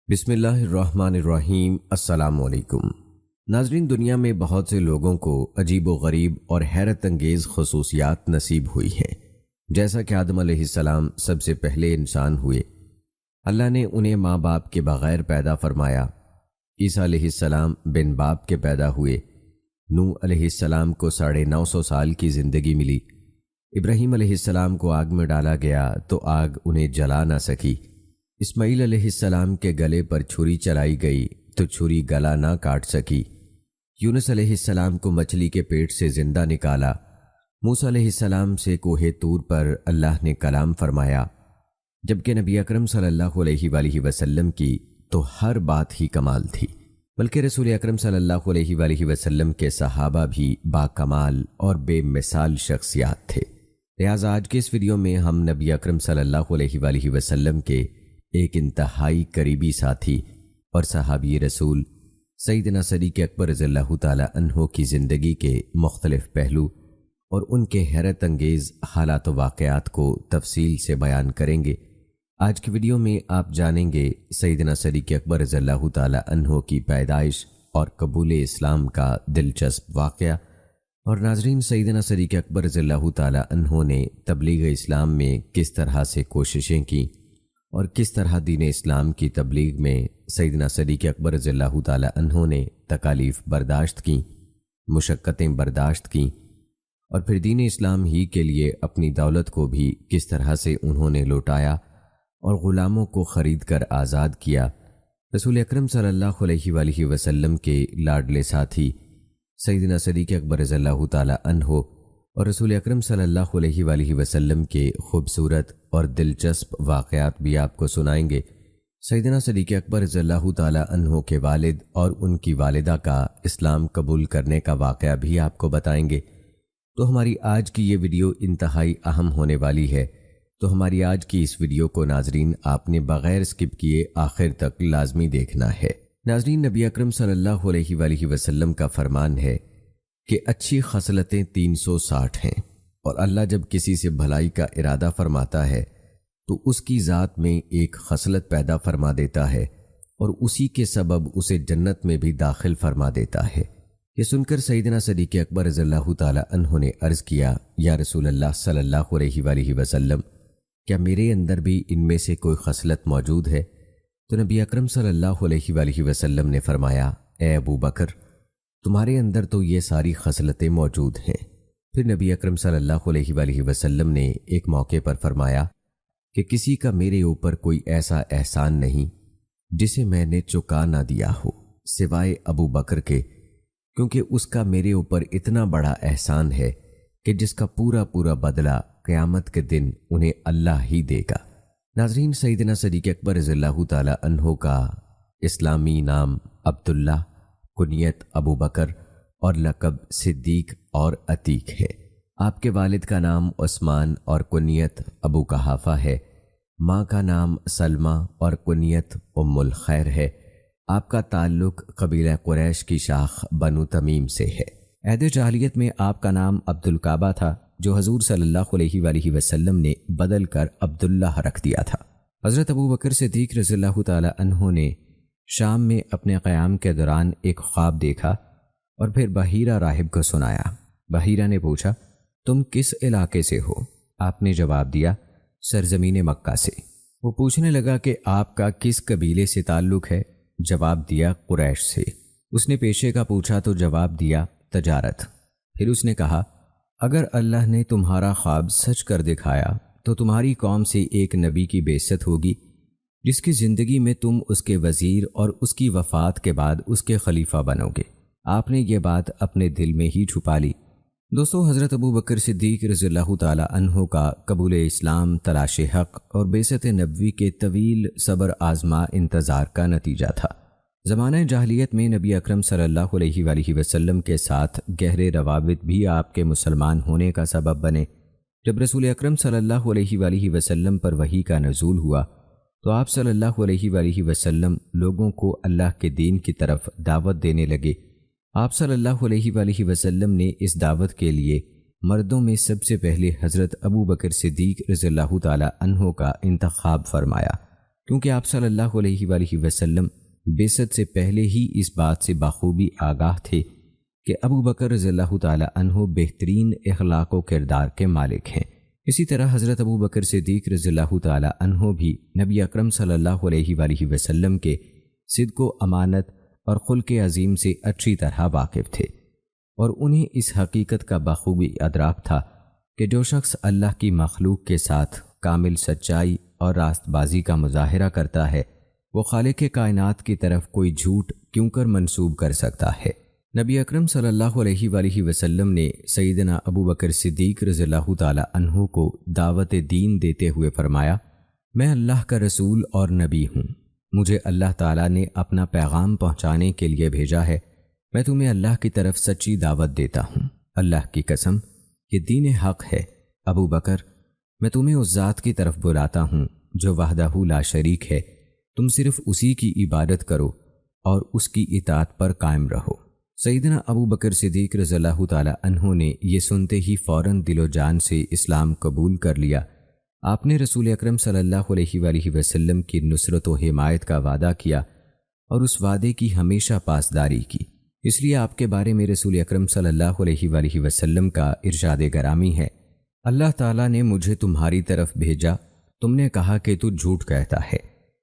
بسم اللہ الرحمن الرحیم۔ السلام علیکم ناظرین، دنیا میں بہت سے لوگوں کو عجیب و غریب اور حیرت انگیز خصوصیات نصیب ہوئی ہیں۔ جیسا کہ آدم علیہ السلام سب سے پہلے انسان ہوئے، اللہ نے انہیں ماں باپ کے بغیر پیدا فرمایا۔ عیسیٰ علیہ السلام بن باپ کے پیدا ہوئے۔ نوح علیہ السلام کو 950 سال کی زندگی ملی۔ ابراہیم علیہ السلام کو آگ میں ڈالا گیا تو آگ انہیں جلا نہ سکی۔ اسماعیل علیہ السلام کے گلے پر چھری چلائی گئی تو چھری گلا نہ کاٹ سکی۔ یونس علیہ السلام کو مچھلی کے پیٹ سے زندہ نکالا۔ موسیٰ علیہ السلام سے کوہ طور پر اللہ نے کلام فرمایا، جبکہ نبی اکرم صلی اللہ علیہ وآلہ وسلم کی تو ہر بات ہی کمال تھی، بلکہ رسول اکرم صلی اللہ علیہ وآلہ وسلم کے صحابہ بھی با کمال اور بے مثال شخصیات تھے۔ لہٰذا آج کے اس ویڈیو میں ہم نبی اکرم صلی اللہ علیہ وآلہ وسلم کے ایک انتہائی قریبی ساتھی اور صحابی رسول سیدنا صدیق اکبر رضی اللہ تعالیٰ عنہ کی زندگی کے مختلف پہلو اور ان کے حیرت انگیز حالات و واقعات کو تفصیل سے بیان کریں گے۔ آج کی ویڈیو میں آپ جانیں گے سیدنا صدیق اکبر رضی اللہ تعالیٰ عنہ کی پیدائش اور قبول اسلام کا دلچسپ واقعہ، اور ناظرین سیدنا صدیق اکبر رضی اللہ تعالیٰ عنہ نے تبلیغ اسلام میں کس طرح سے کوششیں کیں اور کس طرح دین اسلام کی تبلیغ میں سیدنا صدیق اکبر رضی اللہ تعالیٰ عنہ نے تکالیف برداشت کیں، مشقتیں برداشت کیں، اور پھر دین اسلام ہی کے لیے اپنی دولت کو بھی کس طرح سے انہوں نے لوٹایا اور غلاموں کو خرید کر آزاد کیا۔ رسول اکرم صلی اللہ علیہ وآلہ وسلم کے لاڈلے ساتھی سیدنا صدیق اکبر رضی اللہ تعالیٰ عنہ اور رسول اکرم صلی اللہ علیہ وآلہ وسلم کے خوبصورت اور دلچسپ واقعات بھی آپ کو سنائیں گے۔ سیدنا صدیق اکبر رضی اللہ تعالیٰ عنہ کے والد اور ان کی والدہ کا اسلام قبول کرنے کا واقعہ بھی آپ کو بتائیں گے۔ تو ہماری آج کی یہ ویڈیو انتہائی اہم ہونے والی ہے، تو ہماری آج کی اس ویڈیو کو ناظرین آپ نے بغیر سکپ کیے آخر تک لازمی دیکھنا ہے۔ ناظرین، نبی اکرم صلی اللہ علیہ وآلہ وسلم کا فرمان ہے کہ اچھی خصلتیں 360 ہیں، اور اللہ جب کسی سے بھلائی کا ارادہ فرماتا ہے تو اس کی ذات میں ایک خصلت پیدا فرما دیتا ہے اور اسی کے سبب اسے جنت میں بھی داخل فرما دیتا ہے۔ یہ سن کر سیدنا صدیق اکبر رضی اللہ تعالیٰ عنہ نے عرض کیا، یا رسول اللہ صلی اللہ علیہ وآلہ وسلم، کیا میرے اندر بھی ان میں سے کوئی خصلت موجود ہے؟ تو نبی اکرم صلی اللہ علیہ وآلہ وسلم نے فرمایا، اے ابو بکر، تمہارے اندر تو یہ ساری خصلتیں موجود ہیں۔ پھر نبی اکرم صلی اللہ علیہ وآلہ وسلم نے ایک موقع پر فرمایا کہ کسی کا میرے اوپر کوئی ایسا احسان نہیں جسے میں نے چکا نہ دیا ہو سوائے ابو بکر کے، کیونکہ اس کا میرے اوپر اتنا بڑا احسان ہے کہ جس کا پورا بدلہ قیامت کے دن انہیں اللہ ہی دے گا۔ ناظرین، سیدنا صدیق اکبر رضی اللہ تعالیٰ عنہ کا اسلامی نام عبداللہ، کنیت ابو بکر اور لقب صدیق اور عتیق ہے۔ آپ کے والد کا نام عثمان اور کنیت ابو قحافہ ہے۔ ماں کا نام سلمہ اور کنیت ام الخیر ہے۔ آپ کا تعلق قبیلہ قریش کی شاخ بنو تمیم سے ہے۔ عہد جاہلیت میں آپ کا نام عبد الکعبہ تھا، جو حضور صلی اللہ علیہ وآلہ وسلم نے بدل کر عبداللہ رکھ دیا تھا۔ حضرت ابو بکر صدیق رضی اللہ تعالی عنہ نے شام میں اپنے قیام کے دوران ایک خواب دیکھا اور پھر بحیرہ راہب کو سنایا۔ بحیرہ نے پوچھا، تم کس علاقے سے ہو؟ آپ نے جواب دیا، سرزمین مکہ سے۔ وہ پوچھنے لگا کہ آپ کا کس قبیلے سے تعلق ہے؟ جواب دیا، قریش سے۔ اس نے پیشے کا پوچھا تو جواب دیا، تجارت۔ پھر اس نے کہا، اگر اللہ نے تمہارا خواب سچ کر دکھایا تو تمہاری قوم سے ایک نبی کی بعثت ہوگی جس کی زندگی میں تم اس کے وزیر اور اس کی وفات کے بعد اس کے خلیفہ بنو گے۔ آپ نے یہ بات اپنے دل میں ہی چھپا لی۔ دوستو، حضرت ابو بکر صدیق رضی اللہ تعالی عنہ کا قبول اسلام تلاش حق اور بعثت نبوی کے طویل صبر آزما انتظار کا نتیجہ تھا۔ زمانہ جاہلیت میں نبی اکرم صلی اللہ علیہ وآلہ وسلم کے ساتھ گہرے روابط بھی آپ کے مسلمان ہونے کا سبب بنے۔ جب رسول اکرم صلی اللہ علیہ وآلہ وسلم پر وحی کا نزول ہوا تو آپ صلی اللہ علیہ وآلہ وسلم لوگوں کو اللہ کے دین کی طرف دعوت دینے لگے۔ آپ صلی اللہ علیہ وآلہ وسلم نے اس دعوت کے لیے مردوں میں سب سے پہلے حضرت ابو بکر صدیق رضی اللہ تعالی عنہ کا انتخاب فرمایا۔ کیونکہ آپ صلی اللہ علیہ وآلہ وسلم بعثت سے پہلے ہی اس بات سے بخوبی آگاہ تھے کہ ابو بکر رضی اللہ تعالی عنہ بہترین اخلاق و کردار کے مالک ہیں۔ اسی طرح حضرت ابو بکر صدیق رضی اللہ تعالی عنہ بھی نبی اکرم صلی اللہ علیہ وآلہ وسلم کے صدق و امانت اور خلق عظیم سے اچھی طرح واقف تھے، اور انہیں اس حقیقت کا بخوبی ادراک تھا کہ جو شخص اللہ کی مخلوق کے ساتھ کامل سچائی اور راست بازی کا مظاہرہ کرتا ہے وہ خالق کائنات کی طرف کوئی جھوٹ کیوں کر منسوب کر سکتا ہے۔ نبی اکرم صلی اللہ علیہ وآلہ وسلم نے سیدنا ابو بکر صدیق رضی اللہ تعالی عنہ کو دعوت دین دیتے ہوئے فرمایا، میں اللہ کا رسول اور نبی ہوں، مجھے اللہ تعالیٰ نے اپنا پیغام پہنچانے کے لیے بھیجا ہے، میں تمہیں اللہ کی طرف سچی دعوت دیتا ہوں، اللہ کی قسم یہ دین حق ہے۔ ابو بکر، میں تمہیں اس ذات کی طرف بلاتا ہوں جو وحدہ لا شریک ہے، تم صرف اسی کی عبادت کرو اور اس کی اطاعت پر قائم رہو۔ سیدنا ابو بکر صدیق رضی اللہ تعالی عنہ نے یہ سنتے ہی فوراً دل و جان سے اسلام قبول کر لیا۔ آپ نے رسول اکرم صلی اللہ علیہ وآلہ وسلم کی نصرت و حمایت کا وعدہ کیا اور اس وعدے کی ہمیشہ پاسداری کی، اس لیے آپ کے بارے میں رسول اکرم صلی اللہ علیہ وآلہ وسلم کا ارشاد گرامی ہے، اللہ تعالیٰ نے مجھے تمہاری طرف بھیجا، تم نے کہا کہ تو جھوٹ کہتا ہے،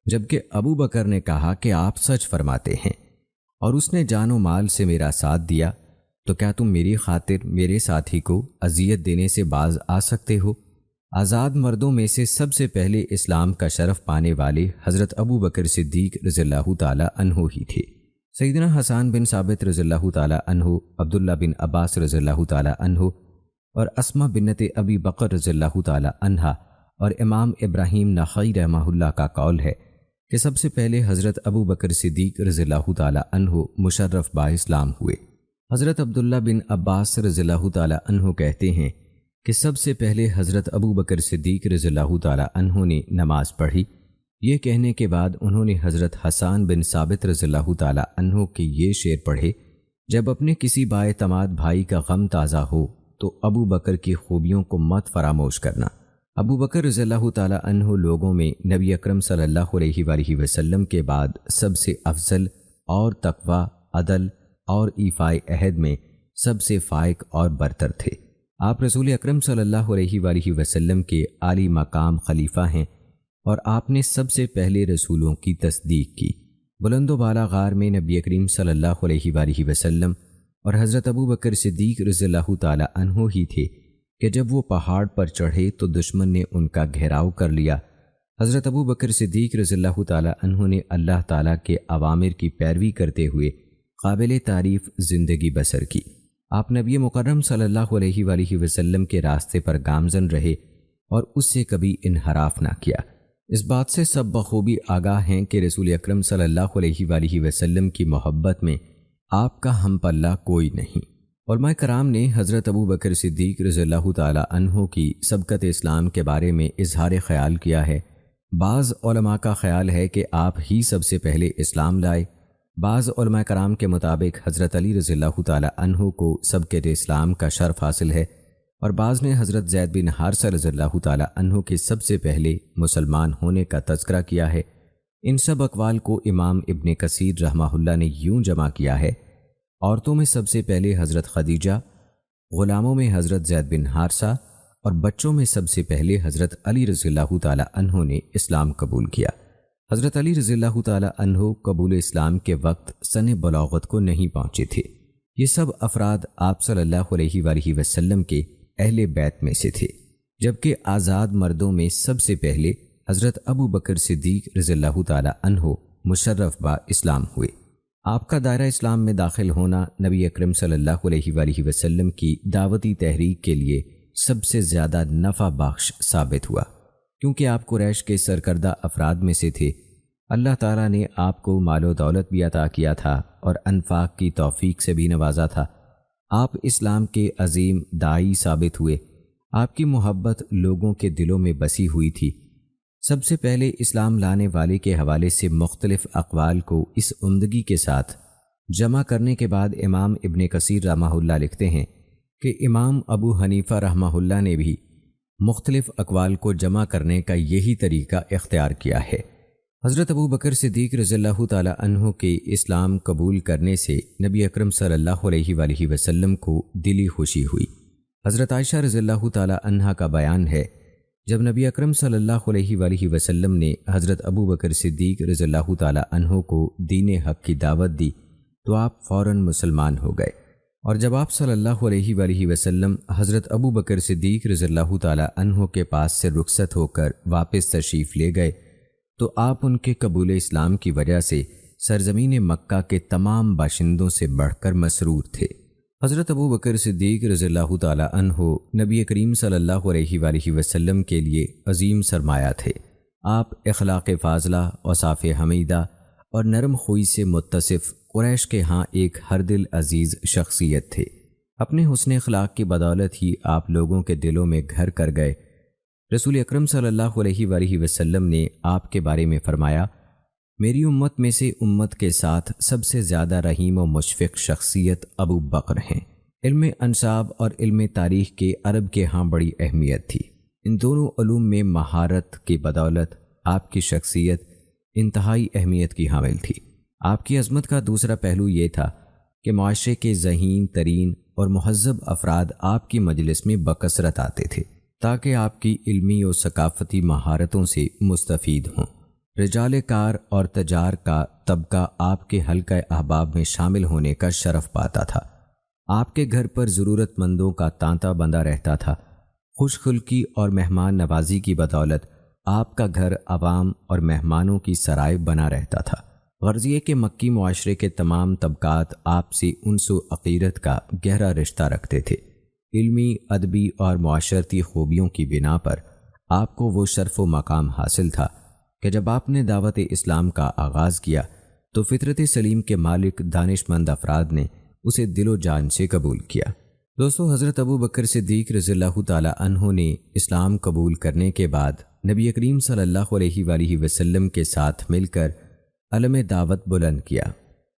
جبکہ ابو بکر نے کہا کہ آپ سچ فرماتے ہیں، اور اس نے جان و مال سے میرا ساتھ دیا، تو کیا تم میری خاطر میرے ساتھی کو اذیت دینے سے باز آ سکتے ہو؟ آزاد مردوں میں سے سب سے پہلے اسلام کا شرف پانے والے حضرت ابو بکر صدیق رضی اللہ تعالی عنہ ہی تھے۔ سیدنا حسان بن ثابت رضی اللہ تعالی عنہ، عبداللہ بن عباس رضی اللہ تعالی عنہ اور اسما بنت ابی بکر رضی اللہ تعالی عنہا اور امام ابراہیم نخعی رحمہ اللہ کا قول ہے کہ سب سے پہلے حضرت ابو بکر صدیق رضی اللہ تعالی عنہ مشرف با اسلام ہوئے۔ حضرت عبداللہ بن عباس رضی اللہ تعالی عنہ کہتے ہیں کہ سب سے پہلے حضرت ابو بکر صدیق رضی اللہ تعالی عنہ نے نماز پڑھی۔ یہ کہنے کے بعد انہوں نے حضرت حسان بن ثابت رضی اللہ تعالی عنہ کے یہ شعر پڑھے، جب اپنے کسی بااعتماد بھائی کا غم تازہ ہو تو ابو بکر کی خوبیوں کو مت فراموش کرنا۔ ابو بکر رضی اللہ تعالی عنہ لوگوں میں نبی اکرم صلی اللہ علیہ وآلہ وسلم کے بعد سب سے افضل اور تقوی، عدل اور ایفائے عہد میں سب سے فائق اور برتر تھے۔ آپ رسول اکرم صلی اللہ علیہ وآلہ وسلم کے عالی مقام خلیفہ ہیں اور آپ نے سب سے پہلے رسولوں کی تصدیق کی۔ بلند و بالا غار میں نبی کریم صلی اللہ علیہ وآلہ وسلم اور حضرت ابو بکر صدیق رضی اللہ تعالی عنہ ہی تھے کہ جب وہ پہاڑ پر چڑھے تو دشمن نے ان کا گھیراؤ کر لیا۔ حضرت ابو بکر صدیق رضی اللہ تعالی عنہ نے اللہ تعالیٰ کے اوامر کی پیروی کرتے ہوئے قابل تعریف زندگی بسر کی۔ آپ نبی مکرم صلی اللہ علیہ وآلہ وسلم کے راستے پر گامزن رہے اور اس سے کبھی انحراف نہ کیا۔ اس بات سے سب بخوبی آگاہ ہیں کہ رسول اکرم صلی اللہ علیہ وآلہ وسلم کی محبت میں آپ کا ہم پلہ کوئی نہیں۔ علماء کرام نے حضرت ابو بکر صدیق رضی اللہ تعالی عنہ کی سبقت اسلام کے بارے میں اظہار خیال کیا ہے۔ بعض علماء کا خیال ہے کہ آپ ہی سب سے پہلے اسلام لائے، بعض علماء کرام کے مطابق حضرت علی رضی اللہ تعالی عنہ کو سبقت اسلام کا شرف حاصل ہے، اور بعض نے حضرت زید بن حارثہ رضی اللہ تعالی عنہ کے سب سے پہلے مسلمان ہونے کا تذکرہ کیا ہے۔ ان سب اقوال کو امام ابن کثیر رحمہ اللہ نے یوں جمع کیا ہے: عورتوں میں سب سے پہلے حضرت خدیجہ، غلاموں میں حضرت زید بن حارثہ، اور بچوں میں سب سے پہلے حضرت علی رضی اللہ تعالی عنہ نے اسلام قبول کیا۔ حضرت علی رضی اللہ تعالی عنہ قبول اسلام کے وقت سن بلاغت کو نہیں پہنچے تھے۔ یہ سب افراد آپ صلی اللہ علیہ وآلہ وسلم کے اہل بیت میں سے تھے، جبکہ آزاد مردوں میں سب سے پہلے حضرت ابو بکر صدیق رضی اللہ تعالی عنہ مشرف با اسلام ہوئے۔ آپ کا دائرہ اسلام میں داخل ہونا نبی اکرم صلی اللہ علیہ وآلہ وسلم کی دعوتی تحریک کے لیے سب سے زیادہ نفع بخش ثابت ہوا، کیونکہ آپ قریش کے سرکردہ افراد میں سے تھے۔ اللہ تعالیٰ نے آپ کو مال و دولت بھی عطا کیا تھا اور انفاق کی توفیق سے بھی نوازا تھا۔ آپ اسلام کے عظیم داعی ثابت ہوئے۔ آپ کی محبت لوگوں کے دلوں میں بسی ہوئی تھی۔ سب سے پہلے اسلام لانے والے کے حوالے سے مختلف اقوال کو اس عمدگی کے ساتھ جمع کرنے کے بعد امام ابن کثیر رحمہ اللہ لکھتے ہیں کہ امام ابو حنیفہ رحمہ اللہ نے بھی مختلف اقوال کو جمع کرنے کا یہی طریقہ اختیار کیا ہے۔ حضرت ابو بکر صدیق رضی اللہ تعالی عنہ کے اسلام قبول کرنے سے نبی اکرم صلی اللہ علیہ وآلہ وسلم کو دلی خوشی ہوئی۔ حضرت عائشہ رضی اللہ تعالی عنہا کا بیان ہے، جب نبی اکرم صلی اللہ علیہ وآلہ وسلم نے حضرت ابو بکر صدیق رضی اللہ تعالی عنہ کو دین حق کی دعوت دی تو آپ فوراً مسلمان ہو گئے، اور جب آپ صلی اللہ علیہ وآلہ وسلم حضرت ابو بکر صدیق رضی اللہ تعالی عنہ کے پاس سے رخصت ہو کر واپس تشریف لے گئے تو آپ ان کے قبول اسلام کی وجہ سے سرزمین مکہ کے تمام باشندوں سے بڑھ کر مسرور تھے۔ حضرت ابو بکر صدیق رضی اللہ تعالی عنہ نبی کریم صلی اللہ علیہ وآلہ وسلم کے لیے عظیم سرمایہ تھے۔ آپ اخلاق فاضلہ، اوصاف حمیدہ اور نرم خوئی سے متصف قریش کے ہاں ایک ہر دل عزیز شخصیت تھے۔ اپنے حسن اخلاق کی بدولت ہی آپ لوگوں کے دلوں میں گھر کر گئے۔ رسول اکرم صلی اللہ علیہ وآلہ وسلم نے آپ کے بارے میں فرمایا، میری امت میں سے امت کے ساتھ سب سے زیادہ رحیم و مشفق شخصیت ابو بکر ہیں۔ علم انساب اور علم تاریخ کے عرب کے ہاں بڑی اہمیت تھی۔ ان دونوں علوم میں مہارت کی بدولت آپ کی شخصیت انتہائی اہمیت کی حامل تھی۔ آپ کی عظمت کا دوسرا پہلو یہ تھا کہ معاشرے کے ذہین ترین اور مہذب افراد آپ کی مجلس میں بکثرت آتے تھے تاکہ آپ کی علمی و ثقافتی مہارتوں سے مستفید ہوں۔ رجال کار اور تجار کا طبقہ آپ کے حلقہ احباب میں شامل ہونے کا شرف پاتا تھا۔ آپ کے گھر پر ضرورت مندوں کا تانتا بندہ رہتا تھا۔ خوش خلقی اور مہمان نوازی کی بدولت آپ کا گھر عوام اور مہمانوں کی سرائے بنا رہتا تھا۔ غرض یہ کہ مکی معاشرے کے تمام طبقات آپ سے انس و عقیدت کا گہرا رشتہ رکھتے تھے۔ علمی، ادبی اور معاشرتی خوبیوں کی بنا پر آپ کو وہ شرف و مقام حاصل تھا کہ جب آپ نے دعوت اسلام کا آغاز کیا تو فطرت سلیم کے مالک دانش مند افراد نے اسے دل و جان سے قبول کیا۔ دوستو، حضرت ابو بکر صدیق رضی اللہ تعالی عنہ نے اسلام قبول کرنے کے بعد نبی کریم صلی اللہ علیہ وآلہ وسلم کے ساتھ مل کر علم دعوت بلند کیا۔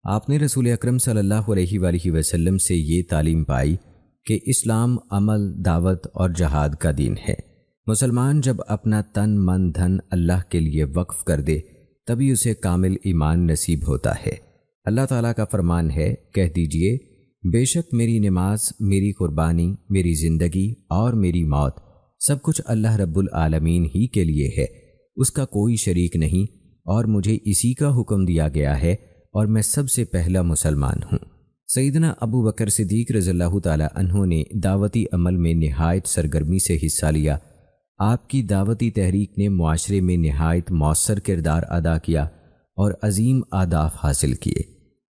آپ نے رسول اکرم صلی اللہ علیہ وآلہ وسلم سے یہ تعلیم پائی کہ اسلام عمل، دعوت اور جہاد کا دین ہے۔ مسلمان جب اپنا تن من دھن اللہ کے لیے وقف کر دے تبھی اسے کامل ایمان نصیب ہوتا ہے۔ اللہ تعالیٰ کا فرمان ہے، کہہ دیجئے بے شک میری نماز، میری قربانی، میری زندگی اور میری موت سب کچھ اللہ رب العالمین ہی کے لیے ہے، اس کا کوئی شریک نہیں، اور مجھے اسی کا حکم دیا گیا ہے اور میں سب سے پہلا مسلمان ہوں۔ سیدنا ابو بکر صدیق رضی اللہ تعالی عنہ نے دعوتی عمل میں نہایت سرگرمی سے حصہ لیا۔ آپ کی دعوتی تحریک نے معاشرے میں نہایت مؤثر کردار ادا کیا اور عظیم اہداف حاصل کیے۔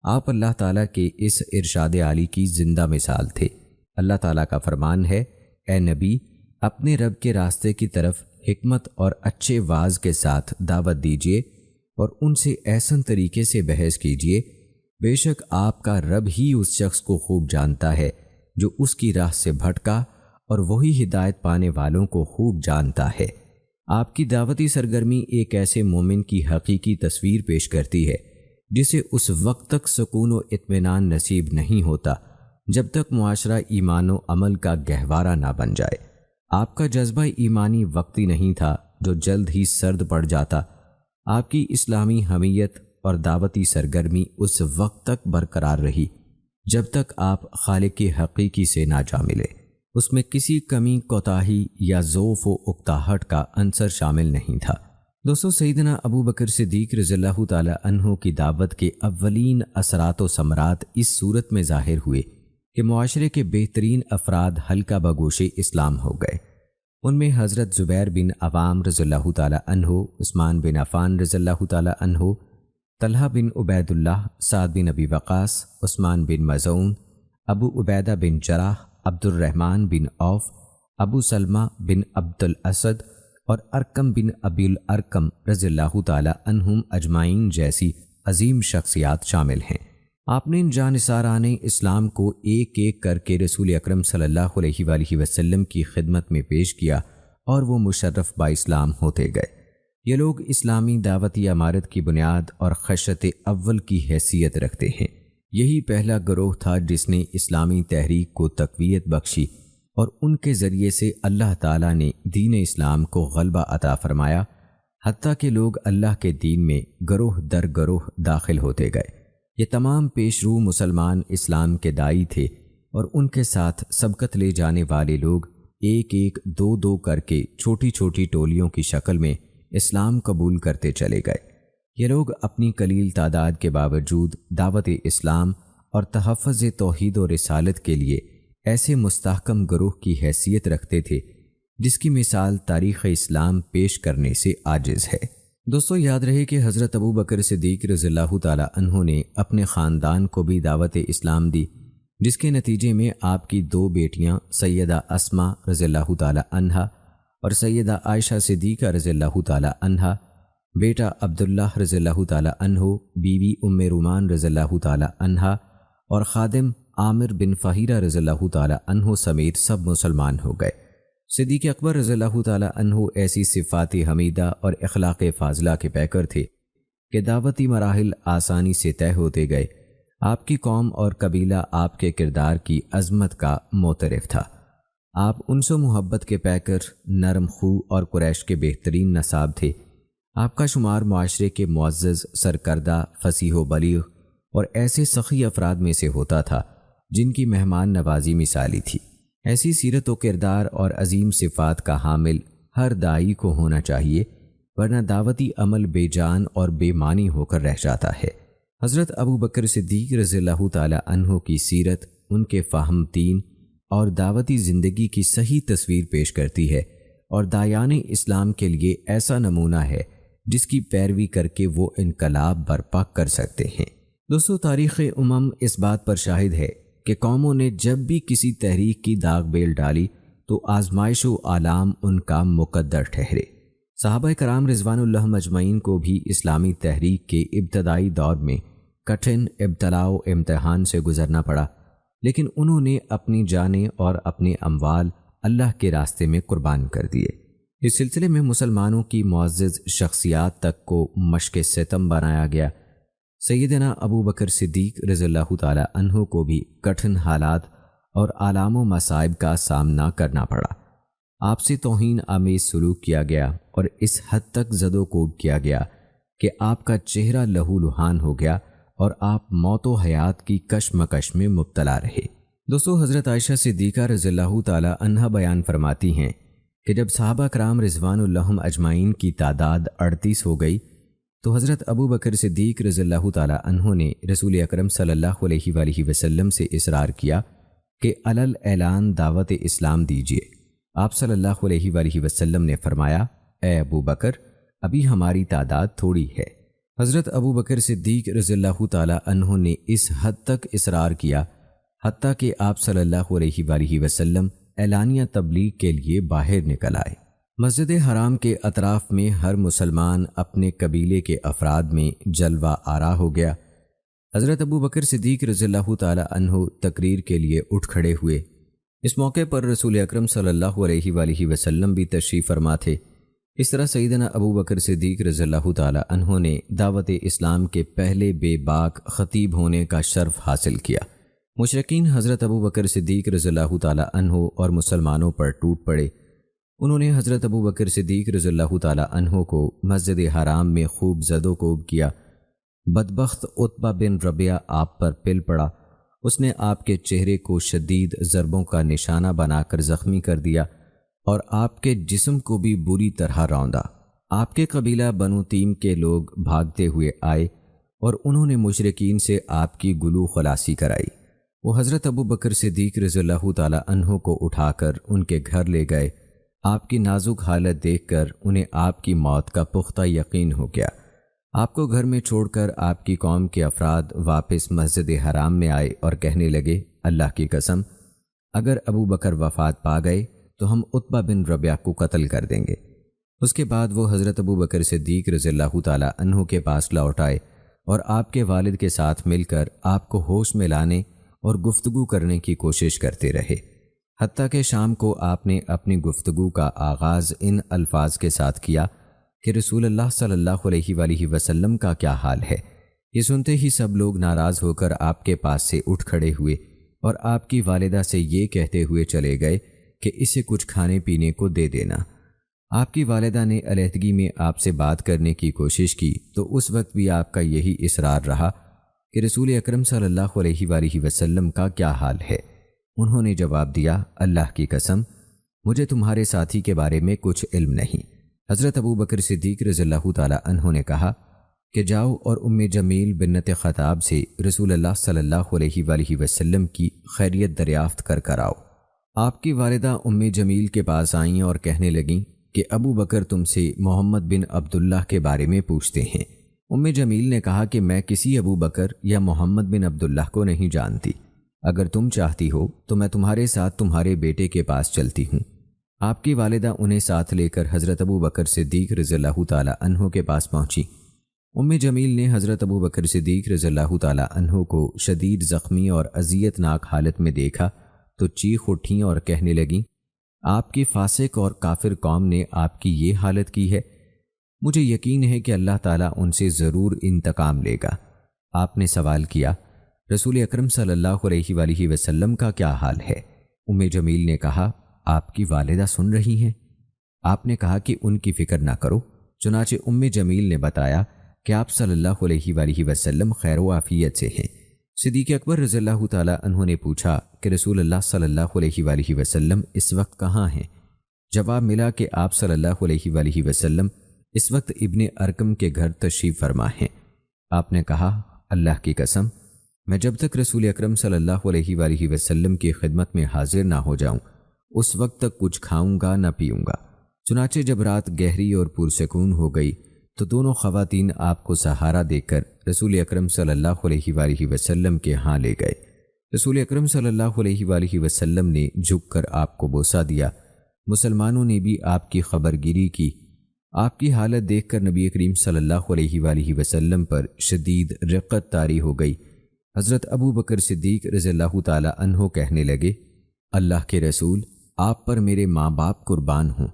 آپ اللہ تعالیٰ کے اس ارشاد عالی کی زندہ مثال تھے۔ اللہ تعالیٰ کا فرمان ہے، اے نبی، اپنے رب کے راستے کی طرف حکمت اور اچھے واعظ کے ساتھ دعوت دیجیے اور ان سے احسن طریقے سے بحث کیجیے، بے شک آپ کا رب ہی اس شخص کو خوب جانتا ہے جو اس کی راہ سے بھٹکا، اور وہی ہدایت پانے والوں کو خوب جانتا ہے۔ آپ کی دعوتی سرگرمی ایک ایسے مومن کی حقیقی تصویر پیش کرتی ہے جسے اس وقت تک سکون و اطمینان نصیب نہیں ہوتا جب تک معاشرہ ایمان و عمل کا گہوارہ نہ بن جائے۔ آپ کا جذبہ ایمانی وقتی نہیں تھا جو جلد ہی سرد پڑ جاتا۔ آپ کی اسلامی حمیت اور دعوتی سرگرمی اس وقت تک برقرار رہی جب تک آپ خالق حقیقی سے نہ جا ملے۔ اس میں کسی کمی، کوتاہی یا ضعف و اکتاہٹ کا عنصر شامل نہیں تھا۔ دوستو، سیدنا ابو بکر صدیق رضی اللہ تعالی عنہ کی دعوت کے اولین اثرات و ثمرات اس صورت میں ظاہر ہوئے کہ معاشرے کے بہترین افراد حلقہ بگوش اسلام ہو گئے۔ ان میں حضرت زبیر بن عوام رضی اللہ تعالی عنہ، عثمان بن عفان رضی اللہ تعالی عنہ، طلحہ بن عبید اللہ، سعد بن ابی وقاص، عثمان بن مظعون، ابو عبیدہ بن جراح، عبد الرحمن بن عوف، ابو سلمہ بن عبد الاسد اور ارقم بن ابی الارقم رضی اللہ تعالی عنہم اجمعین جیسی عظیم شخصیات شامل ہیں۔ آپ نے ان جانثاران اسلام کو ایک ایک کر کے رسول اکرم صلی اللہ علیہ وآلہ وسلم کی خدمت میں پیش کیا اور وہ مشرف با اسلام ہوتے گئے۔ یہ لوگ اسلامی دعوتی عمارت کی بنیاد اور خشت اول کی حیثیت رکھتے ہیں۔ یہی پہلا گروہ تھا جس نے اسلامی تحریک کو تقویت بخشی اور ان کے ذریعے سے اللہ تعالیٰ نے دین اسلام کو غلبہ عطا فرمایا۔ حتیٰ کہ لوگ اللہ کے دین میں گروہ در گروہ داخل ہوتے گئے۔ یہ تمام پیش رو مسلمان اسلام کے داعی تھے اور ان کے ساتھ سبقت لے جانے والے لوگ ایک ایک دو دو کر کے چھوٹی چھوٹی ٹولیوں کی شکل میں اسلام قبول کرتے چلے گئے۔ یہ لوگ اپنی قلیل تعداد کے باوجود دعوت اسلام اور تحفظ توحید و رسالت کے لیے ایسے مستحکم گروہ کی حیثیت رکھتے تھے جس کی مثال تاریخ اسلام پیش کرنے سے عاجز ہے۔ دوستو، یاد رہے کہ حضرت ابو بکر صدیق رضی اللہ تعالی عنہ نے اپنے خاندان کو بھی دعوت اسلام دی، جس کے نتیجے میں آپ کی دو بیٹیاں سیدہ اسماء رضی اللہ تعالی عنہا اور سیدہ عائشہ صدیقہ رضی اللہ تعالی عنہا، بیٹا عبداللہ رضی اللہ تعالی عنہ، بیوی ام رومان رضی اللہ تعالی عنہا اور خادم عامر بن فہیرہ رضی اللہ تعالی عنہ سمیت سب مسلمان ہو گئے۔ صدیق اکبر رضی اللہ تعالی عنہ ایسی صفات حمیدہ اور اخلاق فاضلہ کے پیکر تھے کہ دعوتی مراحل آسانی سے طے ہوتے گئے۔ آپ کی قوم اور قبیلہ آپ کے کردار کی عظمت کا معترف تھا۔ آپ انس و محبت کے پیکر، نرم خو اور قریش کے بہترین نساب تھے۔ آپ کا شمار معاشرے کے معزز، سرکردہ، فصیح و بلیغ اور ایسے سخی افراد میں سے ہوتا تھا جن کی مہمان نوازی مثالی تھی۔ ایسی سیرت و کردار اور عظیم صفات کا حامل ہر داعی کو ہونا چاہیے، ورنہ دعوتی عمل بے جان اور بے معنی ہو کر رہ جاتا ہے۔ حضرت ابو بکر صدیق رضی اللہ تعالی عنہ کی سیرت ان کے فہم دین اور دعوتی زندگی کی صحیح تصویر پیش کرتی ہے اور داعیان اسلام کے لیے ایسا نمونہ ہے جس کی پیروی کر کے وہ انقلاب برپا کر سکتے ہیں۔ دوستو، تاریخ اس بات پر شاہد ہے کہ قوموں نے جب بھی کسی تحریک کی داغ بیل ڈالی تو آزمائش و آلام ان کا مقدر ٹھہرے۔ صحابہ کرام رضوان اللہ مجمعین کو بھی اسلامی تحریک کے ابتدائی دور میں کٹھن ابتلاء و امتحان سے گزرنا پڑا، لیکن انہوں نے اپنی جانیں اور اپنے اموال اللہ کے راستے میں قربان کر دیے۔ اس سلسلے میں مسلمانوں کی معزز شخصیات تک کو مشق ستم بنایا گیا۔ سیدنا ابو بکر صدیق رضی اللہ تعالی عنہ کو بھی کٹھن حالات اور آلام و مصائب کا سامنا کرنا پڑا۔ آپ سے توہین آمیز سلوک کیا گیا اور اس حد تک زد و کوب کیا گیا کہ آپ کا چہرہ لہو لہان ہو گیا اور آپ موت و حیات کی کشمکش میں مبتلا رہے۔ دوستو، حضرت عائشہ صدیقہ رضی اللہ تعالی عنہا بیان فرماتی ہیں کہ جب صحابہ کرام رضوان اللہ اجمعین کی تعداد 38 ہو گئی تو حضرت ابو بکر صدیق رضی اللہ تعالی عنہ نے رسول اکرم صلی اللہ علیہ وآلہ وسلم سے اصرار کیا کہ علل اعلان دعوت اسلام دیجیے۔ آپ صلی اللہ علیہ وآلہ وسلم نے فرمایا، اے ابو بکر، ابھی ہماری تعداد تھوڑی ہے۔ حضرت ابو بکر صدیق رضی اللہ تعالی عنہ نے اس حد تک اصرار کیا حتیٰ کہ آپ صلی اللہ علیہ وآلہ وسلم اعلانیہ تبلیغ کے لیے باہر نکل آئے۔ مسجد حرام کے اطراف میں ہر مسلمان اپنے قبیلے کے افراد میں جلوہ آرا ہو گیا۔ حضرت ابو بکر صدیق رضی اللہ تعالی عنہ تقریر کے لیے اٹھ کھڑے ہوئے۔ اس موقع پر رسول اکرم صلی اللہ علیہ وآلہ وسلم بھی تشریف فرما تھے۔ اس طرح سیدنا ابو بکر صدیق رضی اللہ تعالی عنہ نے دعوت اسلام کے پہلے بے باک خطیب ہونے کا شرف حاصل کیا۔ مشرکین حضرت ابو بکر صدیق رضی اللہ تعالی عنہ اور مسلمانوں پر ٹوٹ پڑے۔ انہوں نے حضرت ابو بکر صدیق رضی اللہ تعالی عنہ کو مسجد حرام میں خوب زد و کوب کیا۔ بدبخت عتبہ بن ربیعہ آپ پر پل پڑا۔ اس نے آپ کے چہرے کو شدید ضربوں کا نشانہ بنا کر زخمی کر دیا اور آپ کے جسم کو بھی بری طرح روندا۔ آپ کے قبیلہ بنو تیم کے لوگ بھاگتے ہوئے آئے اور انہوں نے مشرکین سے آپ کی گلو خلاصی کرائی۔ وہ حضرت ابو بکر صدیق رضی اللہ تعالی عنہ کو اٹھا کر ان کے گھر لے گئے۔ آپ کی نازک حالت دیکھ کر انہیں آپ کی موت کا پختہ یقین ہو گیا۔ آپ کو گھر میں چھوڑ کر آپ کی قوم کے افراد واپس مسجد حرام میں آئے اور کہنے لگے، اللہ کی قسم، اگر ابو بکر وفات پا گئے تو ہم عتبہ بن ربیعہ کو قتل کر دیں گے۔ اس کے بعد وہ حضرت ابو بکر صدیق رضی اللہ تعالی عنہ کے پاس لوٹ آئے اور آپ کے والد کے ساتھ مل کر آپ کو ہوش میں لانے اور گفتگو کرنے کی کوشش کرتے رہے، حتیٰ کہ شام کو آپ نے اپنی گفتگو کا آغاز ان الفاظ کے ساتھ کیا کہ رسول اللہ صلی اللہ علیہ وآلہ وسلم کا کیا حال ہے۔ یہ سنتے ہی سب لوگ ناراض ہو کر آپ کے پاس سے اٹھ کھڑے ہوئے اور آپ کی والدہ سے یہ کہتے ہوئے چلے گئے کہ اسے کچھ کھانے پینے کو دے دینا۔ آپ کی والدہ نے علیحدگی میں آپ سے بات کرنے کی کوشش کی تو اس وقت بھی آپ کا یہی اصرار رہا کہ رسول اکرم صلی اللہ علیہ وآلہ وسلم کا کیا حال ہے؟ انہوں نے جواب دیا، اللہ کی قسم مجھے تمہارے ساتھی کے بارے میں کچھ علم نہیں۔ حضرت ابو بکر صدیق رضی اللہ تعالی عنہ نے کہا کہ جاؤ اور ام جمیل بنت خطاب سے رسول اللہ صلی اللہ علیہ وآلہ وسلم کی خیریت دریافت کر آؤ۔ آپ کی والدہ ام جمیل کے پاس آئیں اور کہنے لگیں کہ ابو بکر تم سے محمد بن عبداللہ کے بارے میں پوچھتے ہیں۔ ام جمیل نے کہا کہ میں کسی ابو بکر یا محمد بن عبداللہ کو نہیں جانتی، اگر تم چاہتی ہو تو میں تمہارے ساتھ تمہارے بیٹے کے پاس چلتی ہوں۔ آپ کی والدہ انہیں ساتھ لے کر حضرت ابو بکر صدیق رضی اللہ تعالی عنہ کے پاس پہنچی۔ ام جمیل نے حضرت ابو بکر صدیق رضی اللہ تعالی عنہ کو شدید زخمی اور اذیت ناک حالت میں دیکھا تو چیخ اٹھیں اور کہنے لگیں، آپ کی فاسق اور کافر قوم نے آپ کی یہ حالت کی ہے، مجھے یقین ہے کہ اللہ تعالیٰ ان سے ضرور انتقام لے گا۔ آپ نے سوال کیا، رسول اکرم صلی اللہ علیہ وآلہ وسلم کا کیا حال ہے؟ ام جمیل نے کہا، آپ کی والدہ سن رہی ہیں؟ آپ نے کہا کہ ان کی فکر نہ کرو۔ چنانچہ ام جمیل نے بتایا کہ آپ صلی اللہ علیہ وآلہ وسلم خیر و عافیت سے ہیں۔ صدیق اکبر رضی اللہ تعالی عنہ نے پوچھا کہ رسول اللہ صلی اللہ علیہ وآلہ وسلم اس وقت کہاں ہیں؟ جواب ملا کہ آپ صلی اللہ علیہ وآلہ وسلم اس وقت ابن ارکم کے گھر تشریف فرما ہیں۔ آپ نے کہا، اللہ کی قسم میں جب تک رسول اکرم صلی اللہ علیہ وآلہ وسلم کی خدمت میں حاضر نہ ہو جاؤں اس وقت تک کچھ کھاؤں گا نہ پیوں گا۔ چنانچہ جب رات گہری اور پرسکون ہو گئی تو دونوں خواتین آپ کو سہارا دے کر رسول اکرم صلی اللہ علیہ وآلہ وسلم کے ہاں لے گئے۔ رسول اکرم صلی اللہ علیہ وآلہ وسلم نے جھک کر آپ کو بوسہ دیا۔ مسلمانوں نے بھی آپ کی خبرگیری کی۔ آپ کی حالت دیکھ کر نبی کریم صلی اللہ علیہ وآلہ وسلم پر شدید رقت طاری ہو گئی۔ حضرت ابو بکر صدیق رضی اللہ تعالی عنہ کہنے لگے، اللہ کے رسول آپ پر میرے ماں باپ قربان ہوں،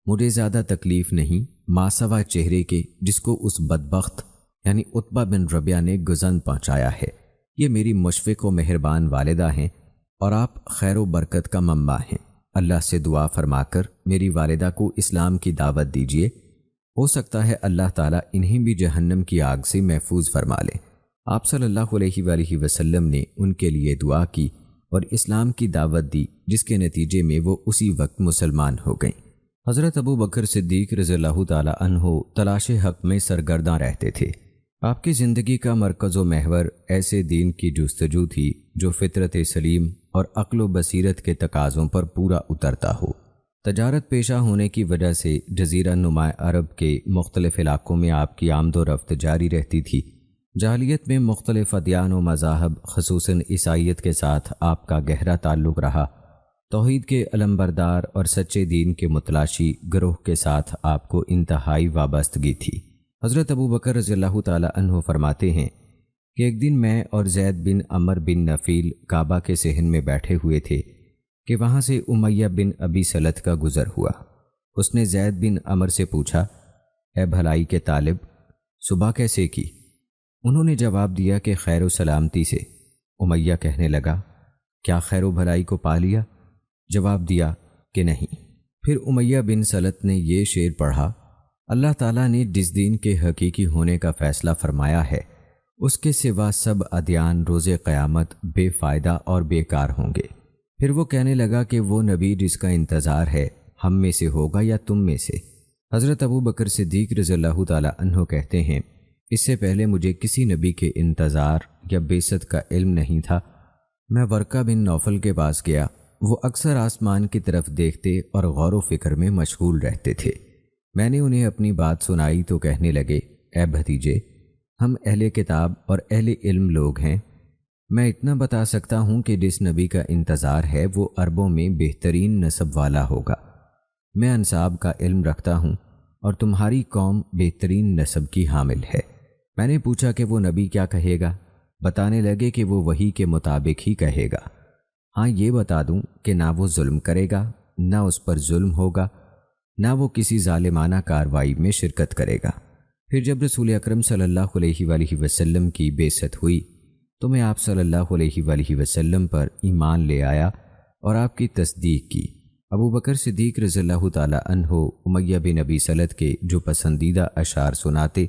مجھے زیادہ تکلیف نہیں ماسوا چہرے کے جس کو اس بدبخت یعنی عتبہ بن ربیعہ نے گزن پہنچایا ہے۔ یہ میری مشفق و مہربان والدہ ہیں اور آپ خیر و برکت کا منبع ہیں۔ اللہ سے دعا فرما کر میری والدہ کو اسلام کی دعوت دیجیے، ہو سکتا ہے اللہ تعالیٰ انہیں بھی جہنم کی آگ سے محفوظ فرما لے۔ آپ صلی اللہ علیہ وآلہ وسلم نے ان کے لیے دعا کی اور اسلام کی دعوت دی، جس کے نتیجے میں وہ اسی وقت مسلمان ہو گئیں۔ حضرت ابو بکر صدیق رضی اللہ تعالی عنہ تلاش حق میں سرگرداں رہتے تھے۔ آپ کی زندگی کا مرکز و محور ایسے دین کی جستجو تھی جو فطرت سلیم اور عقل و بصیرت کے تقاضوں پر پورا اترتا ہو۔ تجارت پیشہ ہونے کی وجہ سے جزیرہ نما عرب کے مختلف علاقوں میں آپ کی آمد و رفت جاری رہتی تھی۔ جاہلیت میں مختلف ادیان و مذاہب خصوصاً عیسائیت کے ساتھ آپ کا گہرا تعلق رہا۔ توحید کے علمبردار اور سچے دین کے متلاشی گروہ کے ساتھ آپ کو انتہائی وابستگی تھی۔ حضرت ابو بکر رضی اللہ تعالی عنہ فرماتے ہیں کہ ایک دن میں اور زید بن عمر بن نفیل کعبہ کے صحن میں بیٹھے ہوئے تھے کہ وہاں سے امیہ بن ابی سلت کا گزر ہوا۔ اس نے زید بن عمر سے پوچھا، اے بھلائی کے طالب، صبح کیسے کی؟ انہوں نے جواب دیا کہ خیر و سلامتی سے۔ امیہ کہنے لگا، کیا خیر و بھلائی کو پا لیا؟ جواب دیا کہ نہیں۔ پھر امیہ بن سلت نے یہ شعر پڑھا، اللہ تعالیٰ نے جس دین کے حقیقی ہونے کا فیصلہ فرمایا ہے اس کے سوا سب ادیان روز قیامت بے فائدہ اور بیکار ہوں گے۔ پھر وہ کہنے لگا کہ وہ نبی جس کا انتظار ہے ہم میں سے ہوگا یا تم میں سے؟ حضرت ابو بکر صدیق رضی اللہ تعالی عنہ کہتے ہیں، اس سے پہلے مجھے کسی نبی کے انتظار یا بعثت کا علم نہیں تھا۔ میں ورقہ بن نوفل کے پاس گیا، وہ اکثر آسمان کی طرف دیکھتے اور غور و فکر میں مشغول رہتے تھے۔ میں نے انہیں اپنی بات سنائی تو کہنے لگے، اے بھتیجے، ہم اہل کتاب اور اہل علم لوگ ہیں۔ میں اتنا بتا سکتا ہوں کہ جس نبی کا انتظار ہے وہ عربوں میں بہترین نسب والا ہوگا۔ میں انساب کا علم رکھتا ہوں اور تمہاری قوم بہترین نسب کی حامل ہے۔ میں نے پوچھا کہ وہ نبی کیا کہے گا؟ بتانے لگے کہ وہ وحی کے مطابق ہی کہے گا۔ ہاں یہ بتا دوں کہ نہ وہ ظلم کرے گا، نہ اس پر ظلم ہوگا، نہ وہ کسی ظالمانہ کارروائی میں شرکت کرے گا۔ پھر جب رسول اکرم صلی اللہ علیہ وآلہ وسلم کی بعثت ہوئی تو میں آپ صلی اللہ علیہ وآلہ وسلم پر ایمان لے آیا اور آپ کی تصدیق کی ابو بکر صدیق رضی اللہ تعالی عنہ امیہ بن ابی سلط کے جو پسندیدہ اشعار سناتے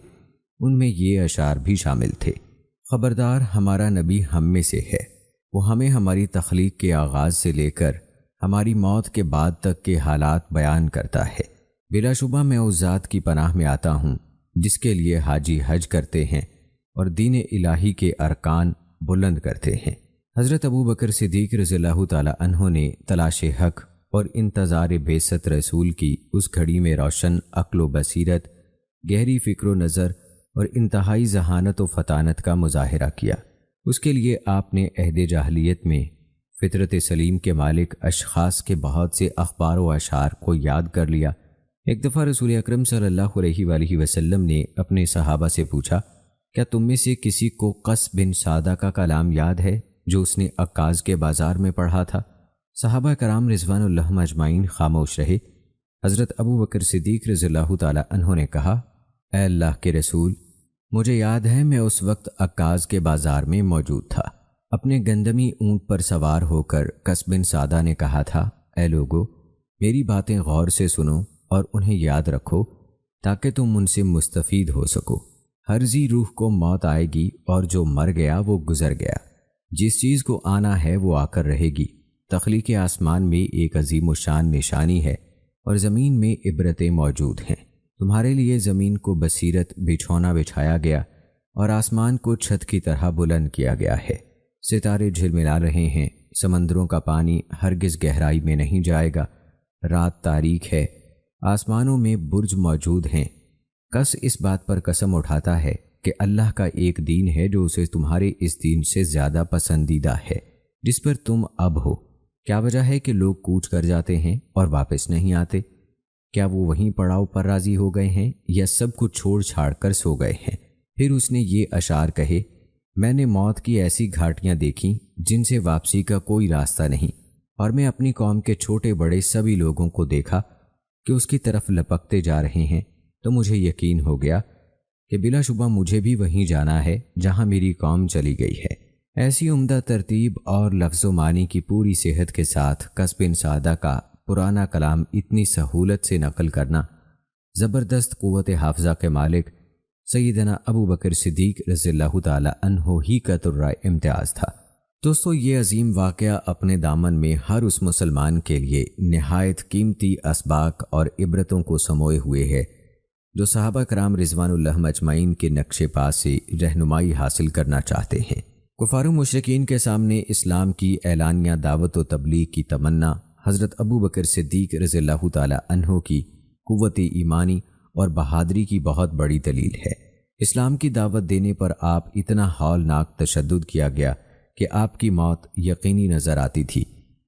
ان میں یہ اشعار بھی شامل تھے۔ خبردار، ہمارا نبی ہم میں سے ہے، وہ ہمیں ہماری تخلیق کے آغاز سے لے کر ہماری موت کے بعد تک کے حالات بیان کرتا ہے۔ بلا شبہ میں اس ذات کی پناہ میں آتا ہوں جس کے لیے حاجی حج کرتے ہیں اور دین الہی کے ارکان بلند کرتے ہیں۔ حضرت ابو بکر صدیق رضی اللہ تعالی عنہ نے تلاش حق اور انتظار بعثت رسول کی اس گھڑی میں روشن عقل و بصیرت، گہری فکر و نظر اور انتہائی ذہانت و فطانت کا مظاہرہ کیا۔ اس کے لیے آپ نے عہد جاہلیت میں فطرت سلیم کے مالک اشخاص کے بہت سے اخبار و اشعار کو یاد کر لیا۔ ایک دفعہ رسول اکرم صلی اللہ علیہ وآلہ وسلم نے اپنے صحابہ سے پوچھا، کیا تم میں سے کسی کو قص بن سعدہ کا کلام یاد ہے جو اس نے عکاظ کے بازار میں پڑھا تھا؟ صحابہ کرام رضوان اللہ اجمعین خاموش رہے۔ حضرت ابو بکر صدیق رضی اللہ تعالی عنہ نے کہا، اے اللہ کے رسول، مجھے یاد ہے میں اس وقت عکاظ کے بازار میں موجود تھا۔ اپنے گندمی اونٹ پر سوار ہو کر قص بن سعدہ نے کہا تھا، اے لوگو، میری باتیں غور سے سنو اور انہیں یاد رکھو تاکہ تم ان سے مستفید ہو سکو۔ ہر ذی روح کو موت آئے گی اور جو مر گیا وہ گزر گیا۔ جس چیز کو آنا ہے وہ آ کر رہے گی۔ تخلیق آسمان میں ایک عظیم الشان نشانی ہے اور زمین میں عبرتیں موجود ہیں۔ تمہارے لیے زمین کو بصیرت بچھونا بچھایا گیا اور آسمان کو چھت کی طرح بلند کیا گیا ہے۔ ستارے جھلملا رہے ہیں، سمندروں کا پانی ہرگز گہرائی میں نہیں جائے گا، رات تاریک ہے، آسمانوں میں برج موجود ہیں۔ کس اس بات پر قسم اٹھاتا ہے کہ اللہ کا ایک دین ہے جو اسے تمہارے اس دین سے زیادہ پسندیدہ ہے جس پر تم اب ہو۔ کیا وجہ ہے کہ لوگ کوچ کر جاتے ہیں اور واپس نہیں آتے؟ کیا وہ وہیں پڑاؤ پر راضی ہو گئے ہیں یا سب کچھ چھوڑ چھاڑ کر سو گئے ہیں؟ پھر اس نے یہ اشعار کہے، میں نے موت کی ایسی گھاٹیاں دیکھیں جن سے واپسی کا کوئی راستہ نہیں، اور میں اپنی قوم کے چھوٹے بڑے سبھی لوگوں کو دیکھا کہ اس کی طرف لپکتے جا رہے ہیں، تو مجھے یقین ہو گیا کہ بلا شبہ مجھے بھی وہیں جانا ہے جہاں میری قوم چلی گئی ہے۔ ایسی عمدہ ترتیب اور لفظ و معنی کی پوری صحت کے ساتھ قص بن سعدہ کا پرانا کلام اتنی سہولت سے نقل کرنا زبردست قوت حافظہ کے مالک سیدنا ابو بکر صدیق رضی اللہ تعالی عنہ ہی کا ترائے امتیاز تھا۔ دوستو، یہ عظیم واقعہ اپنے دامن میں ہر اس مسلمان کے لیے نہایت قیمتی اسباق اور عبرتوں کو سموئے ہوئے ہے جو صحابہ کرام رضوان اللہ اجمعین کے نقش پا سے رہنمائی حاصل کرنا چاہتے ہیں۔ کفار و مشرکین کے سامنے اسلام کی اعلانیہ دعوت و تبلیغ کی تمنا حضرت ابو بکر صدیق رضی اللہ تعالی عنہ کی قوت ایمانی اور بہادری کی بہت بڑی دلیل ہے۔ اسلام کی دعوت دینے پر آپ اتنا ہولناک تشدد کیا گیا کہ آپ کی موت یقینی نظر آتی تھی۔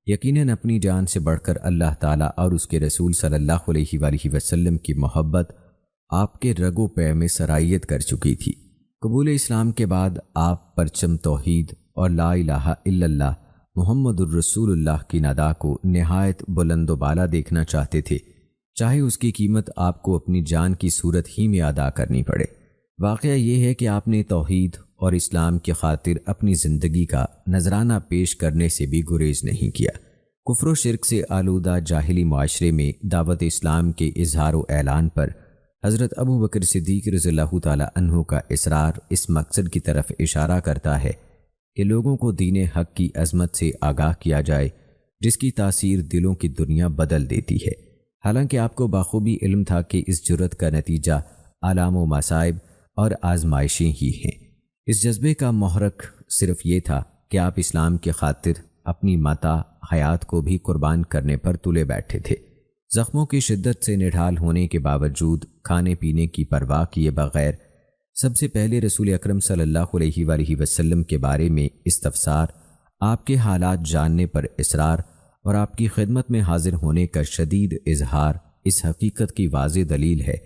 یقیناً اپنی جان سے بڑھ کر اللہ تعالیٰ اور اس کے رسول صلی اللہ علیہ وآلہ وسلم کی محبت آپ کے رگ و پے میں سرائیت کر چکی تھی۔ قبول اسلام کے بعد آپ پرچم توحید اور لا الہ الا اللہ محمد الرسول اللہ کی ندا کو نہایت بلند و بالا دیکھنا چاہتے تھے، چاہے اس کی قیمت آپ کو اپنی جان کی صورت ہی میں ادا کرنی پڑے۔ واقعہ یہ ہے کہ آپ نے توحید اور اسلام کی خاطر اپنی زندگی کا نذرانہ پیش کرنے سے بھی گریز نہیں کیا۔ کفر و شرک سے آلودہ جاہلی معاشرے میں دعوت اسلام کے اظہار و اعلان پر حضرت ابو بکر صدیق رضی اللہ تعالی عنہ کا اصرار اس مقصد کی طرف اشارہ کرتا ہے کہ لوگوں کو دین حق کی عظمت سے آگاہ کیا جائے جس کی تاثیر دلوں کی دنیا بدل دیتی ہے۔ حالانکہ آپ کو بخوبی علم تھا کہ اس جرت کا نتیجہ آلام و مصائب اور آزمائشیں ہی ہیں۔ اس جذبے کا محرک صرف یہ تھا کہ آپ اسلام کی خاطر اپنی متاع حیات کو بھی قربان کرنے پر تلے بیٹھے تھے۔ زخموں کی شدت سے نڈھال ہونے کے باوجود کھانے پینے کی پرواہ کیے بغیر سب سے پہلے رسول اکرم صلی اللہ علیہ وآلہ وسلم کے بارے میں استفسار، آپ کے حالات جاننے پر اصرار اور آپ کی خدمت میں حاضر ہونے کا شدید اظہار اس حقیقت کی واضح دلیل ہے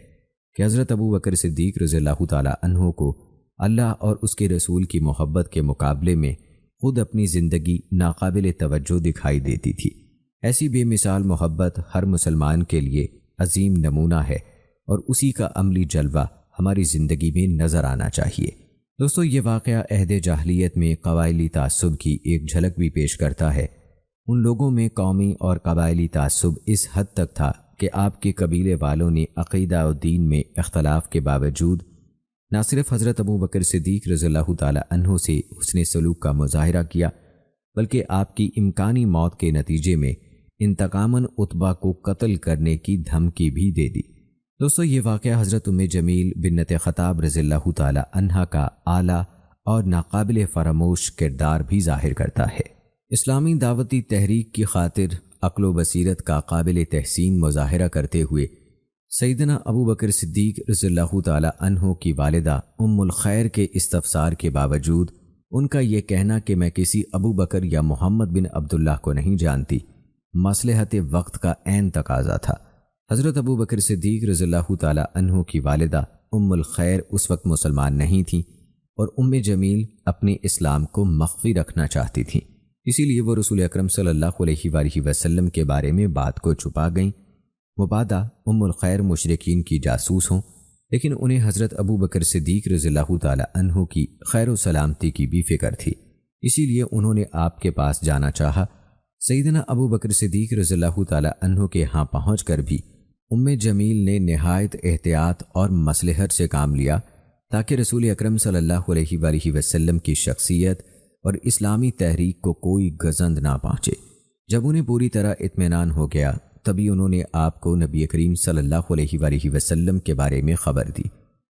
کہ حضرت ابو بکر صدیق رضی اللہ تعالی عنہ کو اللہ اور اس کے رسول کی محبت کے مقابلے میں خود اپنی زندگی ناقابل توجہ دکھائی دیتی تھی۔ ایسی بے مثال محبت ہر مسلمان کے لیے عظیم نمونہ ہے اور اسی کا عملی جلوہ ہماری زندگی میں نظر آنا چاہیے۔ دوستو، یہ واقعہ عہد جاہلیت میں قبائلی تعصب کی ایک جھلک بھی پیش کرتا ہے ان لوگوں میں قومی اور قبائلی تعصب اس حد تک تھا کہ آپ کے قبیلے والوں نے عقیدہ و دین میں اختلاف کے باوجود نہ صرف حضرت ابو بکر صدیق رضی اللہ تعالی عنہ سے حسن سلوک کا مظاہرہ کیا، بلکہ آپ کی امکانی موت کے نتیجے میں انتقاماً عتبہ کو قتل کرنے کی دھمکی بھی دے دی۔ دوستو، یہ واقعہ حضرت ام جمیل بنت خطاب رضی اللہ تعالی عنہا کا اعلیٰ اور ناقابل فراموش کردار بھی ظاہر کرتا ہے۔ اسلامی دعوتی تحریک کی خاطر عقل و بصیرت کا قابل تحسین مظاہرہ کرتے ہوئے سیدنا ابو بکر صدیق رضی اللہ تعالی عنہ کی والدہ ام الخیر کے استفسار کے باوجود ان کا یہ کہنا کہ میں کسی ابو بکر یا محمد بن عبداللہ کو نہیں جانتی، مصلحت وقت کا عین تقاضا تھا۔ حضرت ابو بکر صدیق رضی اللہ تعالی عنہ کی والدہ ام الخیر اس وقت مسلمان نہیں تھیں اور ام جمیل اپنے اسلام کو مخفی رکھنا چاہتی تھیں، اسی لیے وہ رسول اکرم صلی اللہ علیہ وآلہ وسلم کے بارے میں بات کو چھپا گئیں۔ مبادا ام الخیر مشرکین کی جاسوس ہوں، لیکن انہیں حضرت ابو بکر صدیق رضی اللہ تعالی عنہ کی خیر و سلامتی کی بھی فکر تھی، اسی لیے انہوں نے آپ کے پاس جانا چاہا۔ سیدنا ابو بکر صدیق رضی اللہ تعالی عنہ کے ہاں پہنچ کر بھی ام جمیل نے نہایت احتیاط اور مصلحت سے کام لیا تاکہ رسول اکرم صلی اللہ علیہ وآلہ وسلم کی شخصیت اور اسلامی تحریک کو کوئی گزند نہ پہنچے۔ جب انہیں پوری طرح اطمینان ہو گیا تبھی انہوں نے آپ کو نبی کریم صلی اللہ علیہ وآلہ وسلم کے بارے میں خبر دی۔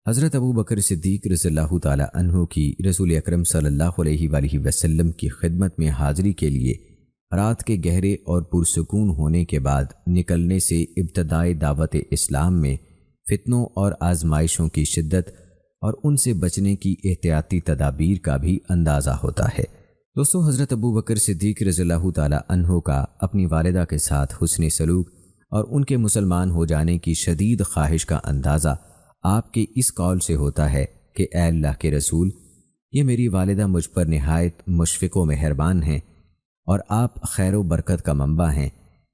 حضرت ابو بکر صدیق رضی اللہ تعالی عنہ کی رسول اکرم صلی اللہ علیہ وآلہ وسلم کی خدمت میں حاضری کے لیے رات کے گہرے اور پرسکون ہونے کے بعد نکلنے سے ابتدائی دعوت اسلام میں فتنوں اور آزمائشوں کی شدت اور ان سے بچنے کی احتیاطی تدابیر کا بھی اندازہ ہوتا ہے۔ دوستو، حضرت ابو بکر صدیق رضی اللہ تعالی عنہ کا اپنی والدہ کے ساتھ حسن سلوک اور ان کے مسلمان ہو جانے کی شدید خواہش کا اندازہ آپ کے اس قول سے ہوتا ہے کہ اے اللہ کے رسول، یہ میری والدہ مجھ پر نہایت مشفق و مہربان ہیں اور آپ خیر و برکت کا منبع ہیں،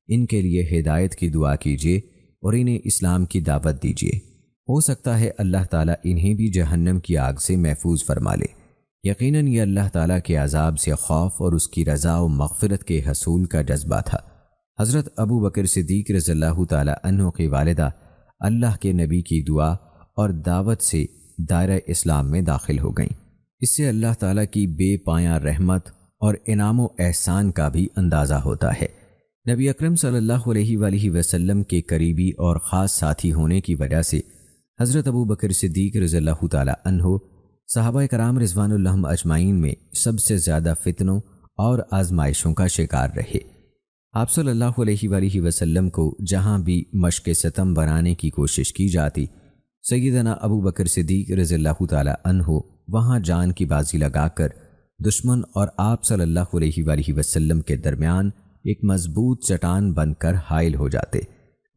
ان کے لیے ہدایت کی دعا کیجیے اور انہیں اسلام کی دعوت دیجیے، ہو سکتا ہے اللہ تعالیٰ انہیں بھی جہنم کی آگ سے محفوظ فرما لے۔ یقیناً یہ اللہ تعالیٰ کے عذاب سے خوف اور اس کی رضا و مغفرت کے حصول کا جذبہ تھا۔ حضرت ابو بکر صدیق رضی اللہ تعالی عنہ کی والدہ اللہ کے نبی کی دعا اور دعوت سے دائرہ اسلام میں داخل ہو گئیں۔ اس سے اللہ تعالیٰ کی بے پایاں رحمت اور انعام و احسان کا بھی اندازہ ہوتا ہے۔ نبی اکرم صلی اللہ علیہ وآلہ وسلم کے قریبی اور خاص ساتھی ہونے کی وجہ سے حضرت ابو بکر صدیق رضی اللہ تعالی عنہ صحابہ کرام رضوان اللہ اجمعین میں سب سے زیادہ فتنوں اور آزمائشوں کا شکار رہے۔ آپ صلی اللہ علیہ وآلہ وسلم کو جہاں بھی مشق ستم بنانے کی کوشش کی جاتی، سیدنا ابو بکر صدیق رضی اللہ تعالی عنہ وہاں جان کی بازی لگا کر دشمن اور آپ صلی اللہ علیہ وآلہ وسلم کے درمیان ایک مضبوط چٹان بن کر حائل ہو جاتے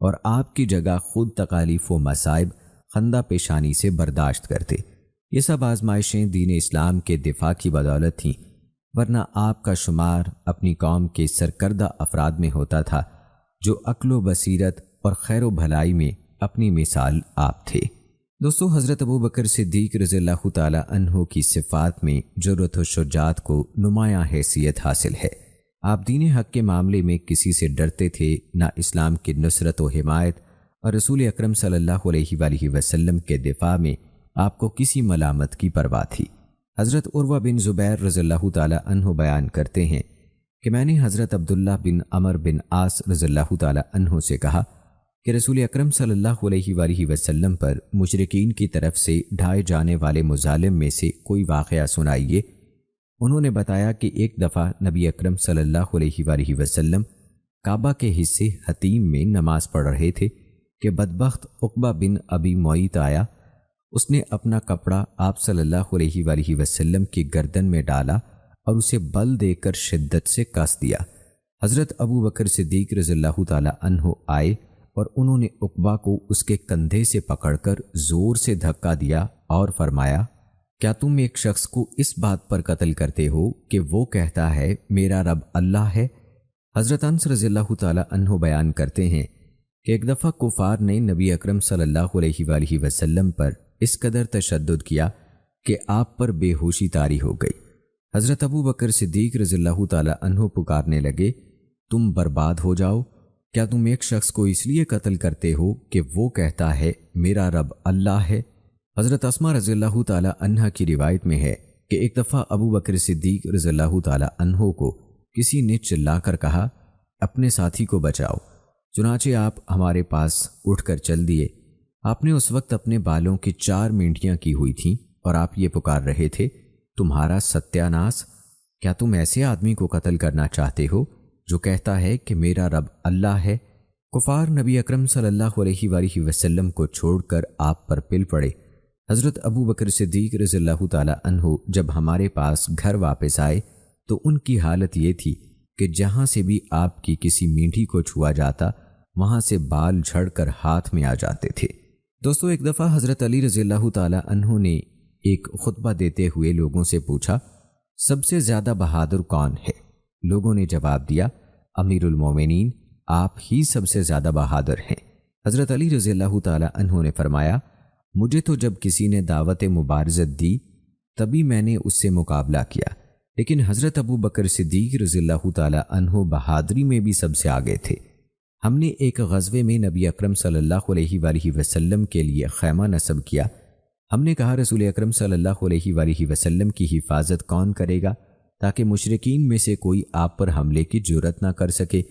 اور آپ کی جگہ خود تکالیف و مصائب خندہ پیشانی سے برداشت کرتے۔ یہ سب آزمائشیں دین اسلام کے دفاع کی بدولت تھیں، ورنہ آپ کا شمار اپنی قوم کے سرکردہ افراد میں ہوتا تھا جو عقل و بصیرت اور خیر و بھلائی میں اپنی مثال آپ تھے۔ دوستو، حضرت ابو بکر صدیق رضی اللہ تعالی عنہ کی صفات میں جرأت و شجاعت کو نمایاں حیثیت حاصل ہے۔ آپ دین حق کے معاملے میں کسی سے ڈرتے تھے نہ اسلام کی نصرت و حمایت اور رسول اکرم صلی اللہ علیہ وآلہ وسلم کے دفاع میں آپ کو کسی ملامت کی پرواہ تھی۔ حضرت عروہ بن زبیر رضی اللہ تعالی عنہ بیان کرتے ہیں کہ میں نے حضرت عبداللہ بن عمر بن عاص رضی اللہ تعالی عنہ سے کہا کہ رسول اکرم صلی اللہ علیہ وآلہ وسلم پر مشرکین کی طرف سے ڈھائے جانے والے مظالم میں سے کوئی واقعہ سنائیے۔ انہوں نے بتایا کہ ایک دفعہ نبی اکرم صلی اللہ علیہ وآلہ وسلم کعبہ کے حصے حتیم میں نماز پڑھ رہے تھے کہ بدبخت عقبہ بن ابی معیط آیا۔ اس نے اپنا کپڑا آپ صلی اللہ علیہ وآلہ وسلم کی گردن میں ڈالا اور اسے بل دے کر شدت سے کس دیا۔ حضرت ابو بکر صدیق رضی اللہ تعالی عنہ آئے اور انہوں نے عقبہ کو اس کے کندھے سے پکڑ کر زور سے دھکا دیا اور فرمایا، کیا تم ایک شخص کو اس بات پر قتل کرتے ہو کہ وہ کہتا ہے میرا رب اللہ ہے؟ حضرت انس رضی اللہ تعالی عنہ بیان کرتے ہیں کہ ایک دفعہ کفار نے نبی اکرم صلی اللہ علیہ وآلہ وسلم پر اس قدر تشدد کیا کہ آپ پر بے ہوشی طاری ہو گئی۔ حضرت ابو بکر صدیق رضی اللہ تعالی عنہ پکارنے لگے تم برباد ہو جاؤ؟ کیا تم ایک شخص کو اس لیے قتل کرتے ہو کہ وہ کہتا ہے میرا رب اللہ ہے؟ حضرت اسماء رضی اللہ تعالی عنہا کی روایت میں ہے کہ ایک دفعہ ابو بکر صدیق رضی اللہ تعالی عنہ کو کسی نے چلا کر کہا اپنے ساتھی کو بچاؤ، چنانچہ آپ ہمارے پاس اٹھ کر چل دیے۔ آپ نے اس وقت اپنے بالوں کی 4 مینڈیاں کی ہوئی تھیں اور آپ یہ پکار رہے تھے تمہارا ستیہ ناس، کیا تم ایسے آدمی کو قتل کرنا چاہتے ہو جو کہتا ہے کہ میرا رب اللہ ہے؟ کفار نبی اکرم صلی اللہ علیہ وآلہ وسلم کو چھوڑ کر آپ پر پل پڑے۔ حضرت ابو بکر صدیق رضی اللہ تعالی عنہ جب ہمارے پاس گھر واپس آئے تو ان کی حالت یہ تھی کہ جہاں سے بھی آپ کی کسی مینڈھی کو چھوا جاتا وہاں سے بال جھڑ کر ہاتھ میں آ جاتے تھے۔ دوستو، ایک دفعہ حضرت علی رضی اللہ تعالی عنہ نے ایک خطبہ دیتے ہوئے لوگوں سے پوچھا سب سے زیادہ بہادر کون ہے؟ لوگوں نے جواب دیا امیر المومنین، آپ ہی سب سے زیادہ بہادر ہیں۔ حضرت علی رضی اللہ تعالی عنہ نے فرمایا مجھے تو جب کسی نے دعوت مبارزت دی تبھی میں نے اس سے مقابلہ کیا، لیکن حضرت ابو بکر صدیق رضی اللہ تعالی عنہ بہادری میں بھی سب سے آگے تھے۔ ہم نے ایک غزوے میں نبی اکرم صلی اللہ علیہ وآلہ وسلم کے لیے خیمہ نصب کیا۔ ہم نے کہا رسول اکرم صلی اللہ علیہ وآلہ وسلم کی حفاظت کون کرے گا تاکہ مشرکین میں سے کوئی آپ پر حملے کی جرأت نہ کر سکے؟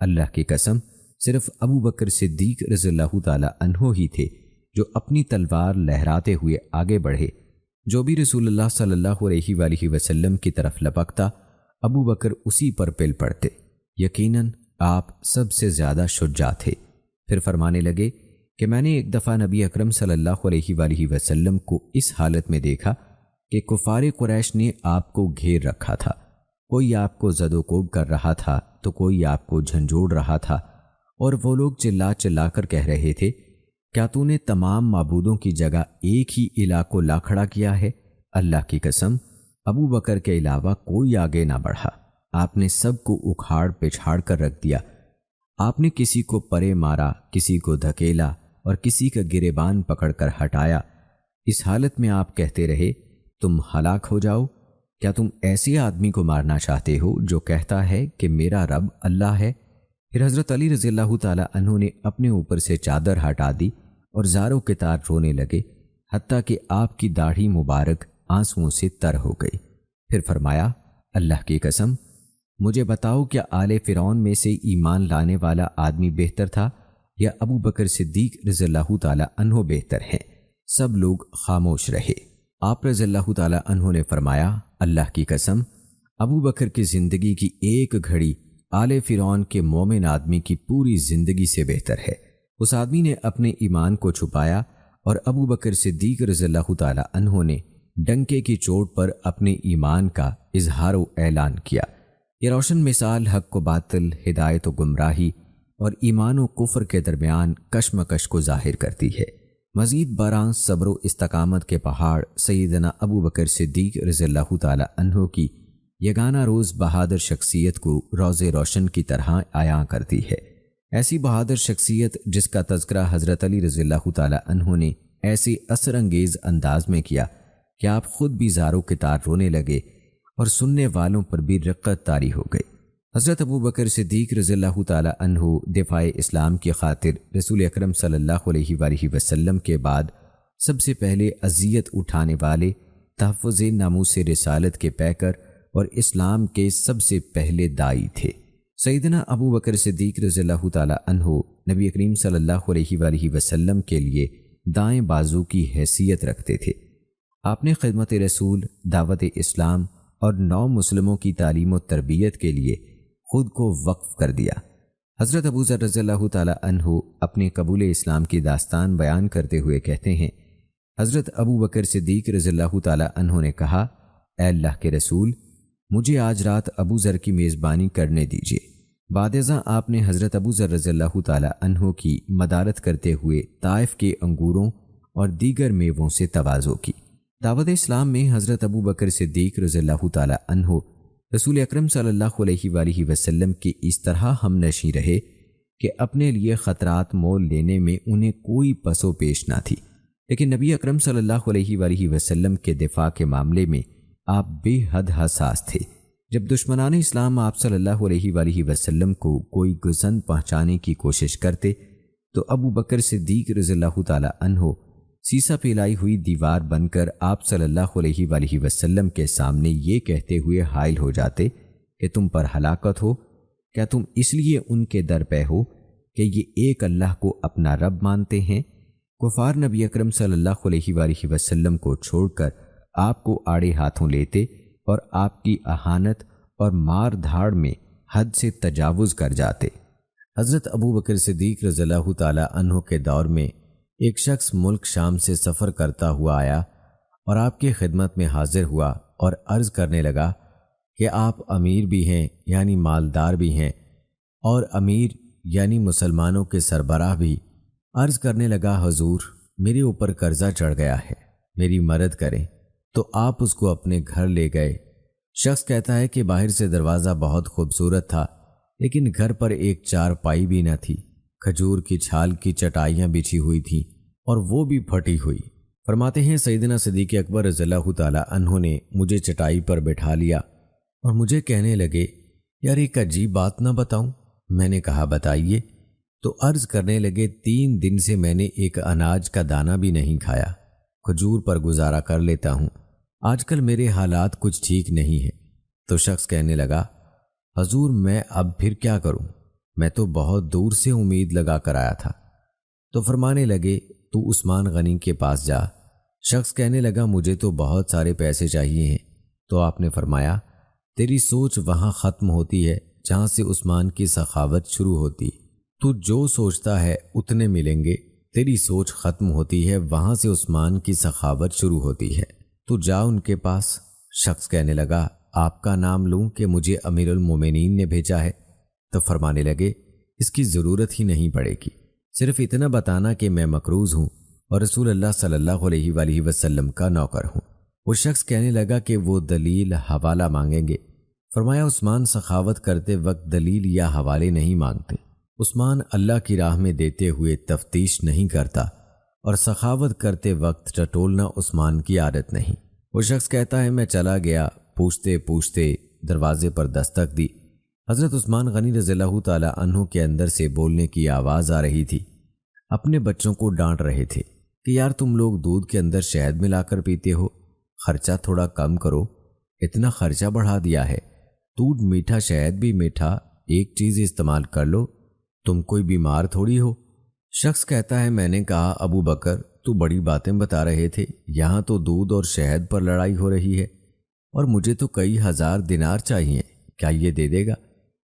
اللہ کی قسم صرف ابو بکر صدیق رضی اللہ تعالی عنہ ہی تھے جو اپنی تلوار لہراتے ہوئے آگے بڑھے۔ جو بھی رسول اللہ صلی اللہ علیہ وآلہ وسلم کی طرف لپکتا ابو بکر اسی پر پل پڑتے۔ یقیناً آپ سب سے زیادہ شجاع تھے۔ پھر فرمانے لگے کہ میں نے ایک دفعہ نبی اکرم صلی اللہ علیہ وآلہ وسلم کو اس حالت میں دیکھا کہ کفار قریش نے آپ کو گھیر رکھا تھا، کوئی آپ کو زد و کوب کر رہا تھا تو کوئی آپ کو جھنجھوڑ رہا تھا، اور وہ لوگ چلا چلا کر کہہ رہے تھے کیا تو نے تمام معبودوں کی جگہ ایک ہی الہ کو لا کھڑا کیا ہے؟ اللہ کی قسم ابو بکر کے علاوہ کوئی آگے نہ بڑھا، آپ نے سب کو اکھاڑ پچھاڑ کر رکھ دیا۔ آپ نے کسی کو پرے مارا، کسی کو دھکیلا اور کسی کا گریبان پکڑ کر ہٹایا۔ اس حالت میں آپ کہتے رہے تم ہلاک ہو جاؤ؟ کیا تم ایسے آدمی کو مارنا چاہتے ہو جو کہتا ہے کہ میرا رب اللہ ہے؟ پھر حضرت علی رضی اللہ تعالی عنہ نے اپنے اوپر سے چادر ہٹا دی اور زاروں کے تار رونے لگے، حتیٰ کہ آپ کی داڑھی مبارک آنسوؤں سے تر ہو گئی۔ پھر فرمایا اللہ کی قسم مجھے بتاؤ کیا آل فرعون میں سے ایمان لانے والا آدمی بہتر تھا یا ابو بکر صدیق رضی اللہ تعالی عنہ بہتر ہیں؟ سب لوگ خاموش رہے۔ آپ رضی اللہ تعالی عنہ نے فرمایا اللہ کی قسم ابو بکر کی زندگی کی ایک گھڑی آل فرعون کے مومن آدمی کی پوری زندگی سے بہتر ہے۔ اس آدمی نے اپنے ایمان کو چھپایا اور ابو بکر صدیق رضی اللہ تعالی عنہ نے ڈنکے کی چوٹ پر اپنے ایمان کا اظہار و اعلان کیا۔ یہ روشن مثال حق و باطل، ہدایت و گمراہی اور ایمان و کفر کے درمیان کشمکش کو ظاہر کرتی ہے۔ مزید برآں صبر و استقامت کے پہاڑ سیدنا ابو بکر صدیق رضی اللہ تعالی عنہ کی یگانہ روز بہادر شخصیت کو روز روشن کی طرح عیاں کرتی ہے۔ ایسی بہادر شخصیت جس کا تذکرہ حضرت علی رضی اللہ تعالی عنہ نے ایسے اثر انگیز انداز میں کیا کہ آپ خود بھی زاروں کے تار رونے لگے اور سننے والوں پر بھی رقت طاری ہو گئی۔ حضرت ابو بکر صدیق رضی اللہ تعالی عنہ دفاع اسلام کی خاطر رسول اکرم صلی اللہ علیہ وآلہ وسلم کے بعد سب سے پہلے اذیت اٹھانے والے، تحفظ ناموس رسالت کے پیکر اور اسلام کے سب سے پہلے داعی تھے۔ سیدنا ابو بکر صدیق رضی اللہ تعالی عنہ نبی کریم صلی اللہ علیہ وآلہ وسلم کے لیے دائیں بازو کی حیثیت رکھتے تھے۔ آپ نے خدمت رسول، دعوت اسلام اور نو مسلموں کی تعلیم و تربیت کے لیے خود کو وقف کر دیا۔ حضرت ابو ذر رضی اللہ تعالی عنہ اپنے قبول اسلام کی داستان بیان کرتے ہوئے کہتے ہیں حضرت ابو بکر صدیق رضی اللہ تعالی عنہ نے کہا اے اللہ کے رسول مجھے آج رات ابو ذر کی میزبانی کرنے دیجیے۔ بعد ازاں آپ نے حضرت ابو ذر رضی اللہ تعالی عنہ کی مدارت کرتے ہوئے طائف کے انگوروں اور دیگر میووں سے تواضع کی۔ دعوت اسلام میں حضرت ابو بکر صدیق رضی اللہ تعالی عنہ رسول اکرم صلی اللہ علیہ وآلہ وسلم کی اس طرح ہم نشیں رہے کہ اپنے لیے خطرات مول لینے میں انہیں کوئی پس و پیش نہ تھی، لیکن نبی اکرم صلی اللہ علیہ وآلہ وسلم کے دفاع کے معاملے میں آپ بے حد حساس تھے۔ جب دشمنان اسلام آپ صلی اللہ علیہ وآلہ وسلم کو کوئی گزن پہنچانے کی کوشش کرتے تو ابو بکر صدیق رضی اللہ تعالی عنہ سیسا پھیلائی ہوئی دیوار بن کر آپ صلی اللہ علیہ وآلہ وسلم کے سامنے یہ کہتے ہوئے حائل ہو جاتے کہ تم پر ہلاکت ہو، کیا تم اس لیے ان کے در پہ ہو کہ یہ ایک اللہ کو اپنا رب مانتے ہیں؟ کفار نبی اکرم صلی اللہ علیہ وآلہ وسلم کو چھوڑ کر آپ کو آڑے ہاتھوں لیتے اور آپ کی اہانت اور مار دھاڑ میں حد سے تجاوز کر جاتے۔ حضرت ابو بکر صدیق رضی اللہ تعالی عنہ کے دور میں ایک شخص ملک شام سے سفر کرتا ہوا آیا اور آپ کی خدمت میں حاضر ہوا اور عرض کرنے لگا کہ آپ امیر بھی ہیں یعنی مالدار بھی ہیں، اور امیر یعنی مسلمانوں کے سربراہ بھی۔ عرض کرنے لگا حضور میرے اوپر قرضہ چڑھ گیا ہے، میری مدد کریں۔ تو آپ اس کو اپنے گھر لے گئے۔ شخص کہتا ہے کہ باہر سے دروازہ بہت خوبصورت تھا لیکن گھر پر ایک چارپائی بھی نہ تھی، کھجور کی چھال کی چٹائیاں بچھی ہوئی تھیں اور وہ بھی پھٹی ہوئی۔ فرماتے ہیں سیدنا صدیق اکبر رضی اللہ تعالی عنہ نے مجھے چٹائی پر بٹھا لیا اور مجھے کہنے لگے یار ایک عجیب بات نہ بتاؤں؟ میں نے کہا بتائیے۔ تو عرض کرنے لگے 3 دن سے میں نے ایک اناج کا دانہ بھی نہیں کھایا، کھجور پر گزارا کر لیتا ہوں، آج کل میرے حالات کچھ ٹھیک نہیں ہیں۔ تو شخص کہنے لگا حضور میں اب پھر کیا کروں، میں تو بہت دور سے امید لگا کر آیا تھا۔ تو فرمانے لگے تو عثمان غنی کے پاس جا۔ شخص کہنے لگا مجھے تو بہت سارے پیسے چاہیے ہیں۔ تو آپ نے فرمایا تیری سوچ وہاں ختم ہوتی ہے جہاں سے عثمان کی سخاوت شروع ہوتی، تو جو سوچتا ہے اتنے ملیں گے، تیری سوچ ختم ہوتی ہے وہاں سے عثمان کی سخاوت شروع ہوتی ہے، تو جا ان کے پاس۔ شخص کہنے لگا آپ کا نام لوں کہ مجھے امیر المومنین نے بھیجا ہے؟ تو فرمانے لگے اس کی ضرورت ہی نہیں پڑے گی، صرف اتنا بتانا کہ میں مقروض ہوں اور رسول اللہ صلی اللہ علیہ وآلہ وسلم کا نوکر ہوں۔ وہ شخص کہنے لگا کہ وہ دلیل حوالہ مانگیں گے۔ فرمایا عثمان سخاوت کرتے وقت دلیل یا حوالے نہیں مانگتے، عثمان اللہ کی راہ میں دیتے ہوئے تفتیش نہیں کرتا، اور سخاوت کرتے وقت ٹٹولنا عثمان کی عادت نہیں۔ وہ شخص کہتا ہے میں چلا گیا، پوچھتے پوچھتے دروازے پر دستک دی، حضرت عثمان غنی رضی اللہ تعالی عنہ کے اندر سے بولنے کی آواز آ رہی تھی، اپنے بچوں کو ڈانٹ رہے تھے کہ یار تم لوگ دودھ کے اندر شہد ملا کر پیتے ہو، خرچہ تھوڑا کم کرو، اتنا خرچہ بڑھا دیا ہے، دودھ میٹھا شہد بھی میٹھا، ایک چیز استعمال کر لو، تم کوئی بیمار تھوڑی ہو۔ شخص کہتا ہے میں نے کہا ابو بکر تو بڑی باتیں بتا رہے تھے، یہاں تو دودھ اور شہد پر لڑائی ہو رہی ہے، اور مجھے تو کئی ہزار دینار چاہیے، کیا یہ دے دے گا؟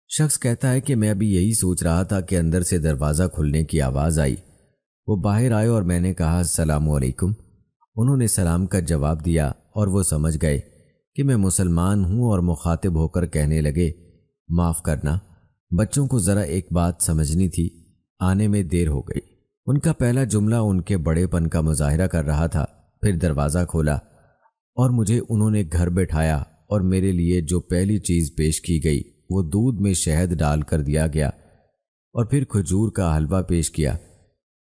شخص کہتا ہے کہ میں ابھی یہی سوچ رہا تھا کہ اندر سے دروازہ کھلنے کی آواز آئی، وہ باہر آئے اور میں نے کہا السلام علیکم۔ انہوں نے سلام کا جواب دیا اور وہ سمجھ گئے کہ میں مسلمان ہوں اور مخاطب ہو کر کہنے لگے معاف کرنا، بچوں کو ذرا ایک بات سمجھنی تھی، آنے میں دیر ہو گئی۔ ان کا پہلا جملہ ان کے بڑے پن کا مظاہرہ کر رہا تھا۔ پھر دروازہ کھولا اور مجھے انہوں نے گھر بٹھایا اور میرے لیے جو پہلی چیز پیش کی گئی وہ دودھ میں شہد ڈال کر دیا گیا اور پھر کھجور کا حلوہ پیش کیا۔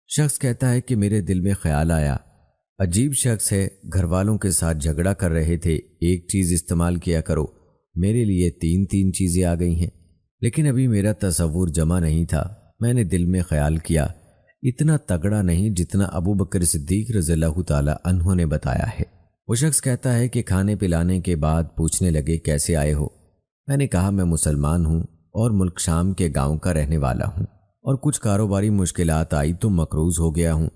شخص کہتا ہے کہ میرے دل میں خیال آیا عجیب شخص ہے، گھر والوں کے ساتھ جھگڑا کر رہے تھے، ایک چیز استعمال کیا کرو، میرے لیے 3 چیزیں آ گئی ہیں، لیکن ابھی میرا تصور جمع نہیں تھا۔ میں نے دل میں خیال کیا اتنا تگڑا نہیں جتنا ابو بکر صدیق رضی اللہ تعالی عنہ نے بتایا ہے۔ وہ شخص کہتا ہے کہ کھانے پلانے کے بعد پوچھنے لگے کیسے آئے ہو؟ میں نے کہا میں مسلمان ہوں اور ملک شام کے گاؤں کا رہنے والا ہوں، اور کچھ کاروباری مشکلات آئی تو مقروض ہو گیا ہوں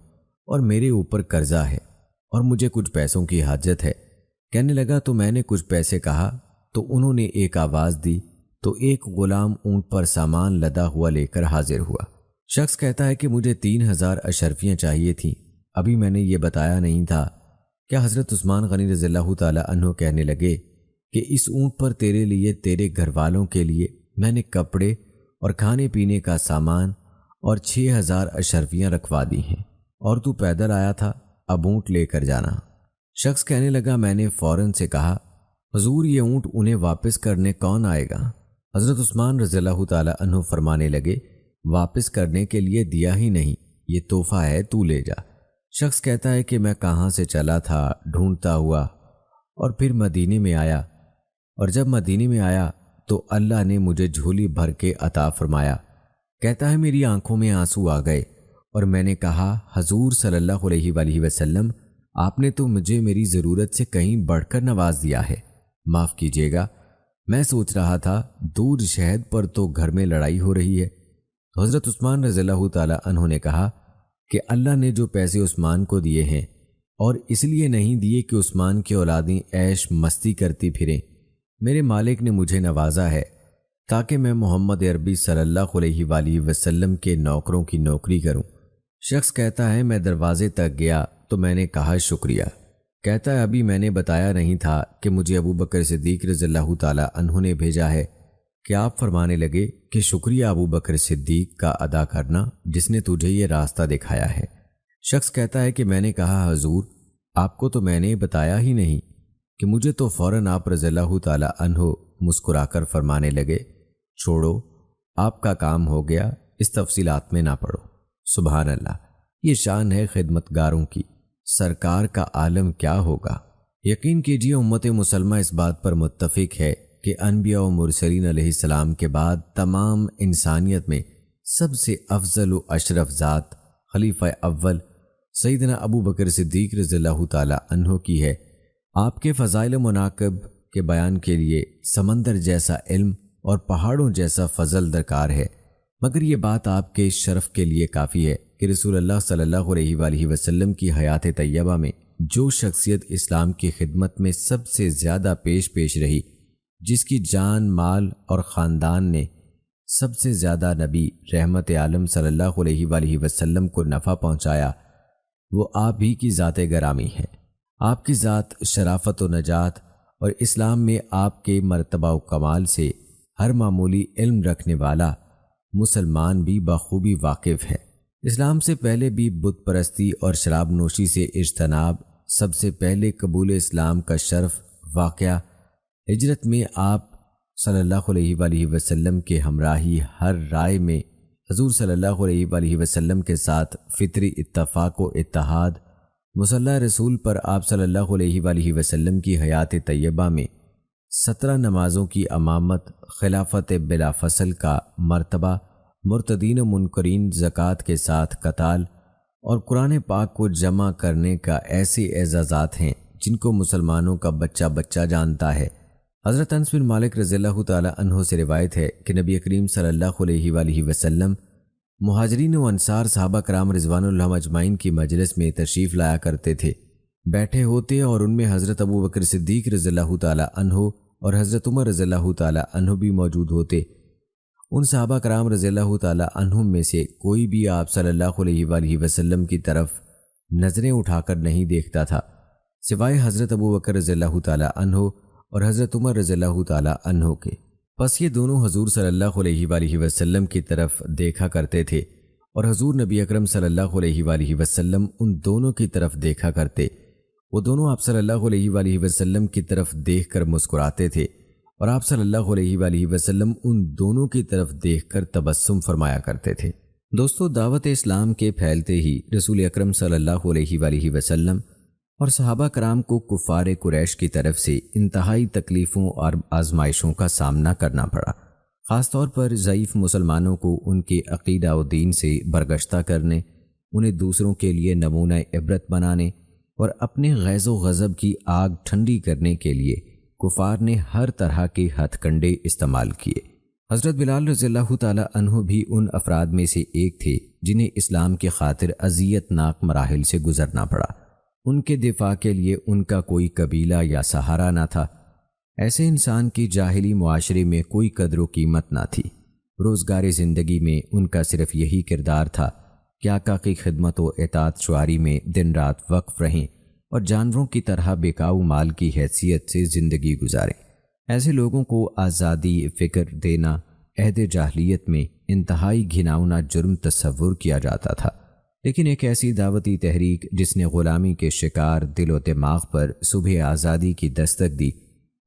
اور میرے اوپر قرضہ ہے اور مجھے کچھ پیسوں کی حاجت ہے۔ کہنے لگا تو میں نے کچھ پیسے کہا تو انہوں نے ایک آواز دی تو ایک غلام اونٹ پر سامان لدا ہوا لے کر حاضر ہوا۔ شخص کہتا ہے کہ مجھے 3000 اشرفیاں چاہیے تھیں، ابھی میں نے یہ بتایا نہیں تھا۔ کیا حضرت عثمان غنی رضی اللہ تعالی عنہ کہنے لگے کہ اس اونٹ پر تیرے لیے، تیرے گھر والوں کے لیے میں نے کپڑے اور کھانے پینے کا سامان اور 6000 اشرفیاں رکھوا دی ہیں، اور تو پیدل آیا تھا، اب اونٹ لے کر جانا۔ شخص کہنے لگا میں نے فوراً سے کہا حضور یہ اونٹ انہیں واپس کرنے کون آئے گا؟ حضرت عثمان رضی اللہ تعالی عنہ فرمانے لگے واپس کرنے کے لیے دیا ہی نہیں، یہ تحفہ ہے، تو لے جا۔ شخص کہتا ہے کہ میں کہاں سے چلا تھا ڈھونڈتا ہوا اور پھر مدینے میں آیا، اور جب مدینے میں آیا تو اللہ نے مجھے جھولی بھر کے عطا فرمایا۔ کہتا ہے میری آنکھوں میں آنسو آ گئے اور میں نے کہا حضور صلی اللہ علیہ وآلہ وسلم آپ نے تو مجھے میری ضرورت سے کہیں بڑھ کر نواز دیا ہے، معاف کیجیے گا، میں سوچ رہا تھا دودھ شہد پر تو گھر میں لڑائی ہو رہی ہے۔ تو حضرت عثمان رضی اللہ تعالی عنہ نے کہا کہ اللہ نے جو پیسے عثمان کو دیے ہیں اور اس لیے نہیں دیے کہ عثمان کی اولادیں عیش مستی کرتی پھریں، میرے مالک نے مجھے نوازا ہے تاکہ میں محمد عربی صلی اللہ علیہ وآلہ وسلم کے نوکروں کی نوکری کروں۔ شخص کہتا ہے میں دروازے تک گیا تو میں نے کہا شکریہ۔ کہتا ہے ابھی میں نے بتایا نہیں تھا کہ مجھے ابو بکر صدیق رضی اللہ تعالی عنہ نے بھیجا ہے کہ آپ فرمانے لگے کہ شکریہ ابو بکر صدیق کا ادا کرنا جس نے تجھے یہ راستہ دکھایا ہے۔ شخص کہتا ہے کہ میں نے کہا حضور آپ کو تو میں نے بتایا ہی نہیں کہ مجھے تو فوراً آپ رضی اللہ تعالی عنہ مسکرا کر فرمانے لگے چھوڑو آپ کا کام ہو گیا، اس تفصیلات میں نہ پڑو۔ سبحان اللہ، یہ شان ہے خدمت گاروں کی، سرکار کا عالم کیا ہوگا۔ یقین کیجیے امت مسلمہ اس بات پر متفق ہے کہ انبیاء و مرسلین علیہ السلام کے بعد تمام انسانیت میں سب سے افضل و اشرف ذات خلیفہ اول سیدنا ابو بکر صدیق رضی اللہ تعالی عنہ کی ہے۔ آپ کے فضائل و مناقب کے بیان کے لیے سمندر جیسا علم اور پہاڑوں جیسا فضل درکار ہے، مگر یہ بات آپ کے شرف کے لیے کافی ہے کہ رسول اللہ صلی اللہ علیہ وآلہ وسلم کی حیات طیبہ میں جو شخصیت اسلام کی خدمت میں سب سے زیادہ پیش رہی، جس کی جان مال اور خاندان نے سب سے زیادہ نبی رحمت عالم صلی اللہ علیہ وآلہ وسلم کو نفع پہنچایا، وہ آپ ہی کی ذات گرامی ہے۔ آپ کی ذات شرافت و نجات اور اسلام میں آپ کے مرتبہ و کمال سے ہر معمولی علم رکھنے والا مسلمان بھی بخوبی واقف ہے۔ اسلام سے پہلے بھی بت پرستی اور شراب نوشی سے اجتناب، سب سے پہلے قبول اسلام کا شرف واقعہ ہجرت میں آپ صلی اللہ علیہ وآلہ وسلم کے ہمراہی ہر رائے میں حضور صلی اللہ علیہ وآلہ وسلم کے ساتھ فطری اتفاق و اتحاد، مصلی رسول پر آپ صلی اللہ علیہ وآلہ وسلم کی حیات طیبہ میں 17 نمازوں کی امامت، خلافت بلا فصل کا مرتبہ، مرتدین و منکرین زکوٰۃ کے ساتھ قتال اور قرآن پاک کو جمع کرنے کا ایسے اعزازات ہیں جن کو مسلمانوں کا بچہ بچہ جانتا ہے۔ حضرت انس بن مالک رضی اللہ تعالی عنہ سے روایت ہے کہ نبی کریم صلی اللہ علیہ وآلہ وسلم مہاجرین و انصار صحابہ کرام رضوان اللہ اجمعین کی مجلس میں تشریف لایا کرتے تھے، بیٹھے ہوتے اور ان میں حضرت ابو بکر صدیق رضی اللہ تعالی عنہ اور حضرت عمر رضی اللہ تعالی عنہ بھی موجود ہوتے۔ ان صحابہ کرام رضی اللہ تعالی عنہ میں سے کوئی بھی آپ صلی اللہ علیہ وآلہ وسلم کی طرف نظریں اٹھا کر نہیں دیکھتا تھا سوائے حضرت ابو بکر رضی اللہ تعالی عنہ اور حضرت عمر رضی اللہ تعالی عنہ کے۔ پس یہ دونوں حضور صلی اللہ علیہ وآلہ وسلم کی طرف دیکھا کرتے تھے اور حضور نبی اکرم صلی اللہ علیہ وآلہ وسلم ان دونوں کی طرف دیکھا کرتے۔ وہ دونوں آپ صلی اللہ علیہ وآلہ وسلم کی طرف دیکھ کر مسکراتے تھے اور آپ صلی اللہ علیہ وآلہ وسلم ان دونوں کی طرف دیکھ کر تبسم فرمایا کرتے تھے۔ دوستو، دعوت اسلام کے پھیلتے ہی رسول اکرم صلی اللہ علیہ وآلہ وسلم اور صحابہ کرام کو کفار قریش کی طرف سے انتہائی تکلیفوں اور آزمائشوں کا سامنا کرنا پڑا۔ خاص طور پر ضعیف مسلمانوں کو ان کے عقیدہ و دین سے برگشتہ کرنے، انہیں دوسروں کے لیے نمونہ عبرت بنانے اور اپنے غیظ و غضب کی آگ ٹھنڈی کرنے کے لیے کفار نے ہر طرح کے ہتھ کنڈے استعمال کیے۔ حضرت بلال رضی اللہ تعالی عنہ بھی ان افراد میں سے ایک تھے جنہیں اسلام کی خاطر اذیت ناک مراحل سے گزرنا پڑا۔ ان کے دفاع کے لیے ان کا کوئی قبیلہ یا سہارا نہ تھا۔ ایسے انسان کی جاہلی معاشرے میں کوئی قدر و قیمت نہ تھی۔ روزگار زندگی میں ان کا صرف یہی کردار تھا کہ آقا کی خدمت و اطاعت شعاری میں دن رات وقف رہیں اور جانوروں کی طرح بیکاؤ مال کی حیثیت سے زندگی گزاریں۔ ایسے لوگوں کو آزادی فکر دینا عہد جاہلیت میں انتہائی گھناؤنا جرم تصور کیا جاتا تھا، لیکن ایک ایسی دعوتی تحریک جس نے غلامی کے شکار دل و دماغ پر صبح آزادی کی دستک دی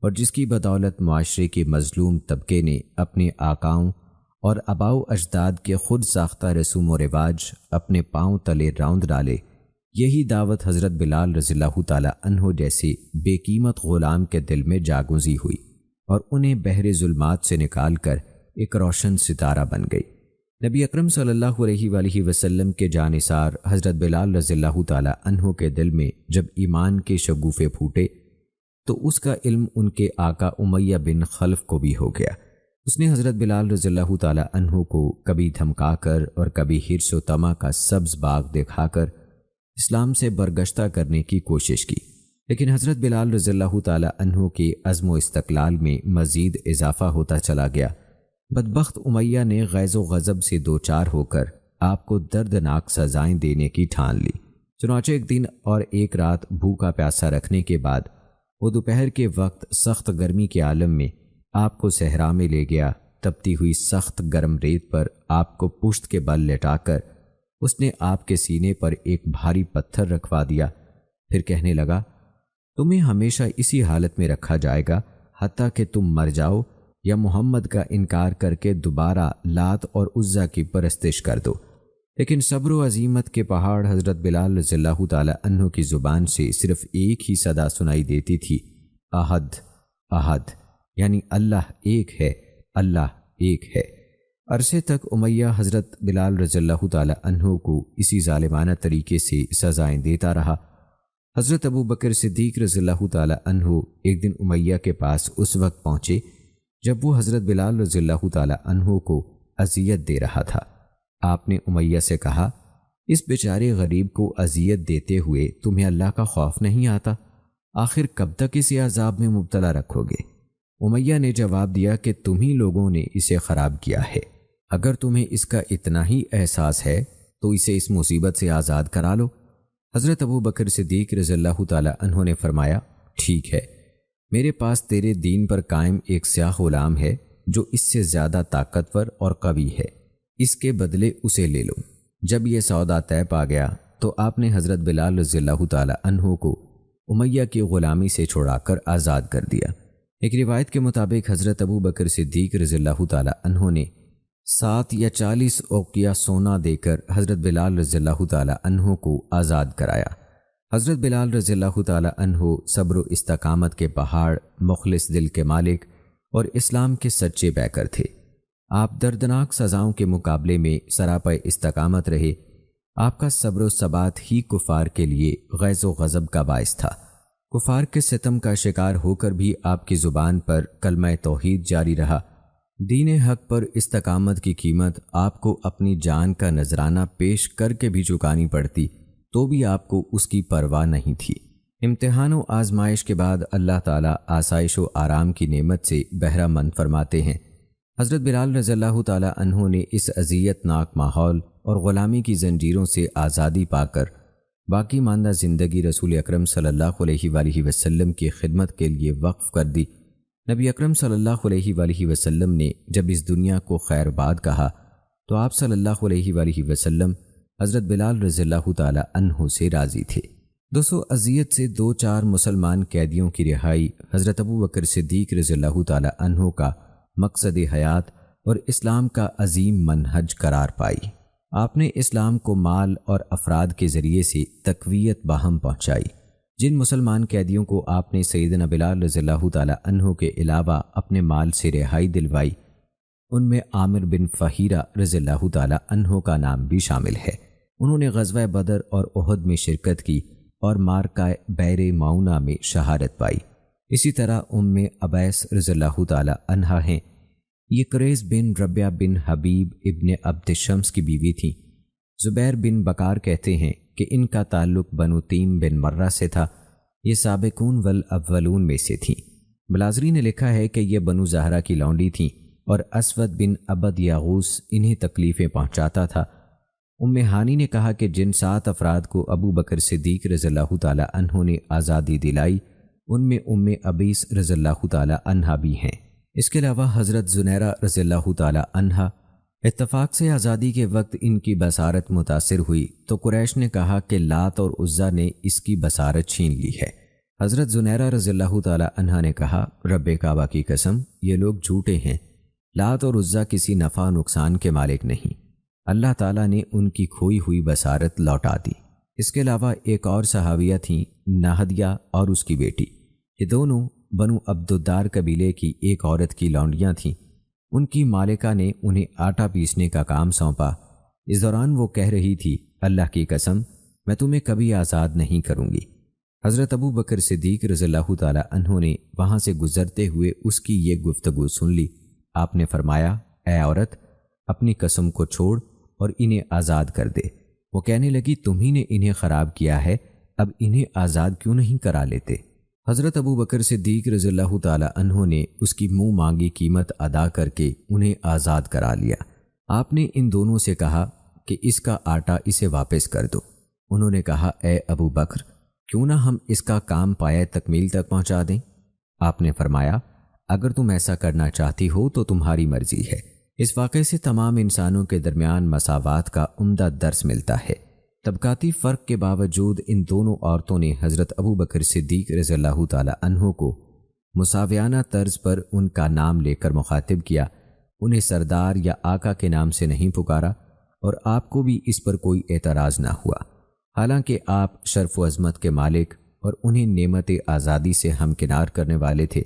اور جس کی بدولت معاشرے کے مظلوم طبقے نے اپنے آقاؤں اور آباؤ اجداد کے خود ساختہ رسوم و رواج اپنے پاؤں تلے راؤند ڈالے، یہی دعوت حضرت بلال رضی اللہ تعالی عنہ جیسے بے قیمت غلام کے دل میں جاگوزی ہوئی۔ اور انہیں بحر ظلمات سے نکال کر ایک روشن ستارہ بن گئی۔ نبی اکرم صلی اللہ علیہ وآلہ وسلم کے جانثار حضرت بلال رضی اللہ تعالی عنہ کے دل میں جب ایمان کے شگوفے پھوٹے تو اس کا علم ان کے آقا امیہ بن خلف کو بھی ہو گیا۔ اس نے حضرت بلال رضی اللہ تعالی عنہ کو کبھی دھمکا کر اور کبھی حرص و طمع کا سبز باغ دکھا کر اسلام سے برگشتہ کرنے کی کوشش کی، لیکن حضرت بلال رضی اللہ تعالی عنہ کے عزم و استقلال میں مزید اضافہ ہوتا چلا گیا۔ بدبخت امیہ نے غیظ و غضب سے دوچار ہو کر آپ کو دردناک سزائیں دینے کی ٹھان لی۔ چنانچہ ایک دن اور ایک رات بھوکا پیاسا رکھنے کے بعد وہ دوپہر کے وقت سخت گرمی کے عالم میں آپ کو صحرا میں لے گیا۔ تپتی ہوئی سخت گرم ریت پر آپ کو پشت کے بل لٹا کر اس نے آپ کے سینے پر ایک بھاری پتھر رکھوا دیا، پھر کہنے لگا، تمہیں ہمیشہ اسی حالت میں رکھا جائے گا حتیٰ کہ تم مر جاؤ یا محمد کا انکار کر کے دوبارہ لات اور عزا کی پرستش کر دو۔ لیکن صبر و عزیمت کے پہاڑ حضرت بلال رضی اللہ تعالی عنہ کی زبان سے صرف ایک ہی صدا سنائی دیتی تھی، احد احد، یعنی اللہ ایک ہے، اللہ ایک ہے۔ عرصے تک امیہ حضرت بلال رضی اللہ تعالی عنہ کو اسی ظالمانہ طریقے سے سزائیں دیتا رہا۔ حضرت ابو بکر صدیق رضی اللہ تعالی عنہ ایک دن امیہ کے پاس اس وقت پہنچے جب وہ حضرت بلال رضی اللہ تعالی عنہ کو اذیت دے رہا تھا۔ آپ نے امیہ سے کہا، اس بیچارے غریب کو اذیت دیتے ہوئے تمہیں اللہ کا خوف نہیں آتا؟ آخر کب تک اسی عذاب میں مبتلا رکھو گے؟ امیہ نے جواب دیا کہ تم ہی لوگوں نے اسے خراب کیا ہے، اگر تمہیں اس کا اتنا ہی احساس ہے تو اسے اس مصیبت سے آزاد کرا لو۔ حضرت ابو بکر صدیق رضی اللہ تعالی عنہ نے فرمایا، ٹھیک ہے، میرے پاس تیرے دین پر قائم ایک سیاہ غلام ہے جو اس سے زیادہ طاقتور اور قوی ہے، اس کے بدلے اسے لے لو۔ جب یہ سودا طے پا گیا تو آپ نے حضرت بلال رضی اللہ تعالی عنہ کو امیہ کی غلامی سے چھڑا کر آزاد کر دیا۔ ایک روایت کے مطابق حضرت ابو بکر صدیق رضی اللہ تعالی عنہ نے 7 یا 40 اوقیہ سونا دے کر حضرت بلال رضی اللہ تعالی عنہ کو آزاد کرایا۔ حضرت بلال رضی اللہ تعالی عنہ صبر و استقامت کے پہاڑ، مخلص دل کے مالک اور اسلام کے سچے پیکر تھے۔ آپ دردناک سزاؤں کے مقابلے میں سراپا استقامت رہے۔ آپ کا صبر و ثبات ہی کفار کے لیے غیظ و غضب کا باعث تھا۔ کفار کے ستم کا شکار ہو کر بھی آپ کی زبان پر کلمہ توحید جاری رہا۔ دین حق پر استقامت کی قیمت آپ کو اپنی جان کا نذرانہ پیش کر کے بھی چکانی پڑتی تو بھی آپ کو اس کی پرواہ نہیں تھی۔ امتحان و آزمائش کے بعد اللہ تعالیٰ آسائش و آرام کی نعمت سے بہرہ مند فرماتے ہیں۔ حضرت بلال رضی اللہ تعالی عنہ نے اس اذیت ناک ماحول اور غلامی کی زنجیروں سے آزادی پا کر باقی ماندہ زندگی رسول اکرم صلی اللہ علیہ وآلہ وسلم کی خدمت کے لیے وقف کر دی۔ نبی اکرم صلی اللہ علیہ وآلہ وسلم نے جب اس دنیا کو خیر باد کہا تو آپ صلی اللہ علیہ وآلہ وسلم حضرت بلال رضی اللہ تعالی عنہ سے راضی تھے۔ اذیت سے 2-4 مسلمان قیدیوں کی رہائی حضرت ابو بکر صدیق رضی اللہ تعالی عنہ کا مقصد حیات اور اسلام کا عظیم منہج قرار پائی۔ آپ نے اسلام کو مال اور افراد کے ذریعے سے تقویت باہم پہنچائی۔ جن مسلمان قیدیوں کو آپ نے سیدنا بلال رضی اللہ تعالی عنہ کے علاوہ اپنے مال سے رہائی دلوائی، ان میں عامر بن فہیرہ رضی اللہ تعالی عنہ کا نام بھی شامل ہے۔ انہوں نے غزوہ بدر اور احد میں شرکت کی اور مارکہ بئر معونہ میں شہادت پائی۔ اسی طرح عبیس رضی اللہ تعالی عنہا ہیں۔ یہ قریظ بن ربیہ بن حبیب ابن عبد شمس کی بیوی تھیں۔ زبیر بن بکار کہتے ہیں کہ ان کا تعلق بنو تیم بن مرہ سے تھا۔ یہ سابقون والاولون میں سے تھیں۔ بلازری نے لکھا ہے کہ یہ بنو زہرہ کی لونڈی تھیں اور اسود بن عبد یاغوس انہیں تکلیفیں پہنچاتا تھا۔ ہانی نے کہا کہ جن 7 افراد کو ابو بکر صدیق رضی اللہ تعالی عنہ نے آزادی دلائی ان میں ابیس رضی اللہ تعالی عنہا بھی ہیں۔ اس کے علاوہ حضرت زنیرہ رضی اللہ تعالی عنہا، اتفاق سے آزادی کے وقت ان کی بصارت متاثر ہوئی تو قریش نے کہا کہ لات اور عزا نے اس کی بصارت چھین لی ہے۔ حضرت زنیرہ رضی اللہ تعالی عنہا نے کہا، رب کعبہ کی قسم، یہ لوگ جھوٹے ہیں، لات اور عزا کسی نفع نقصان کے مالک نہیں، اللہ تعالیٰ نے ان کی کھوئی ہوئی بصارت لوٹا دی۔ اس کے علاوہ ایک اور صحابیہ تھیں، نہدیہ اور اس کی بیٹی، یہ دونوں بنو عبدالدار قبیلے کی ایک عورت کی لونڈیاں تھیں۔ ان کی مالکہ نے انہیں آٹا پیسنے کا کام سونپا۔ اس دوران وہ کہہ رہی تھی، اللہ کی قسم میں تمہیں کبھی آزاد نہیں کروں گی۔ حضرت ابو بکر صدیق رضی اللہ تعالی عنہ نے وہاں سے گزرتے ہوئے اس کی یہ گفتگو سن لی۔ آپ نے فرمایا، اے عورت، اپنی قسم کو چھوڑ اور انہیں آزاد کر دے۔ وہ کہنے لگی، تمہیں نے انہیں خراب کیا ہے، اب انہیں آزاد کیوں نہیں کرا لیتے؟ حضرت ابو بکر صدیق رضی اللہ تعالی عنہ نے اس کی منہ مانگی قیمت ادا کر کے انہیں آزاد کرا لیا۔ آپ نے ان دونوں سے کہا کہ اس کا آٹا اسے واپس کر دو۔ انہوں نے کہا، اے ابو بکر، کیوں نہ ہم اس کا کام پایہ تکمیل تک پہنچا دیں؟ آپ نے فرمایا، اگر تم ایسا کرنا چاہتی ہو تو تمہاری مرضی ہے۔ اس واقعے سے تمام انسانوں کے درمیان مساوات کا عمدہ درس ملتا ہے۔ طبقاتی فرق کے باوجود ان دونوں عورتوں نے حضرت ابو بکر صدیق رضی اللہ تعالی عنہ کو مساویانہ طرز پر ان کا نام لے کر مخاطب کیا، انہیں سردار یا آقا کے نام سے نہیں پکارا، اور آپ کو بھی اس پر کوئی اعتراض نہ ہوا، حالانکہ آپ شرف و عظمت کے مالک اور انہیں نعمت آزادی سے ہمکنار کرنے والے تھے۔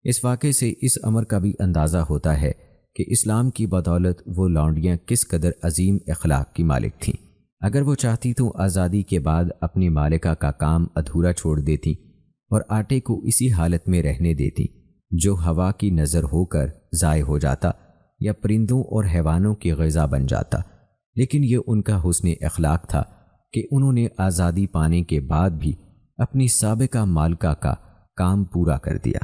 اس واقعے سے اس امر کا بھی اندازہ ہوتا ہے کہ اسلام کی بدولت وہ لونڈیاں کس قدر عظیم اخلاق کی مالک تھیں۔ اگر وہ چاہتی تو آزادی کے بعد اپنی مالکہ کا کام ادھورا چھوڑ دیتی اور آٹے کو اسی حالت میں رہنے دیتی جو ہوا کی نظر ہو کر ضائع ہو جاتا یا پرندوں اور حیوانوں کی غذا بن جاتا، لیکن یہ ان کا حسن اخلاق تھا کہ انہوں نے آزادی پانے کے بعد بھی اپنی سابقہ مالکہ کا کام پورا کر دیا۔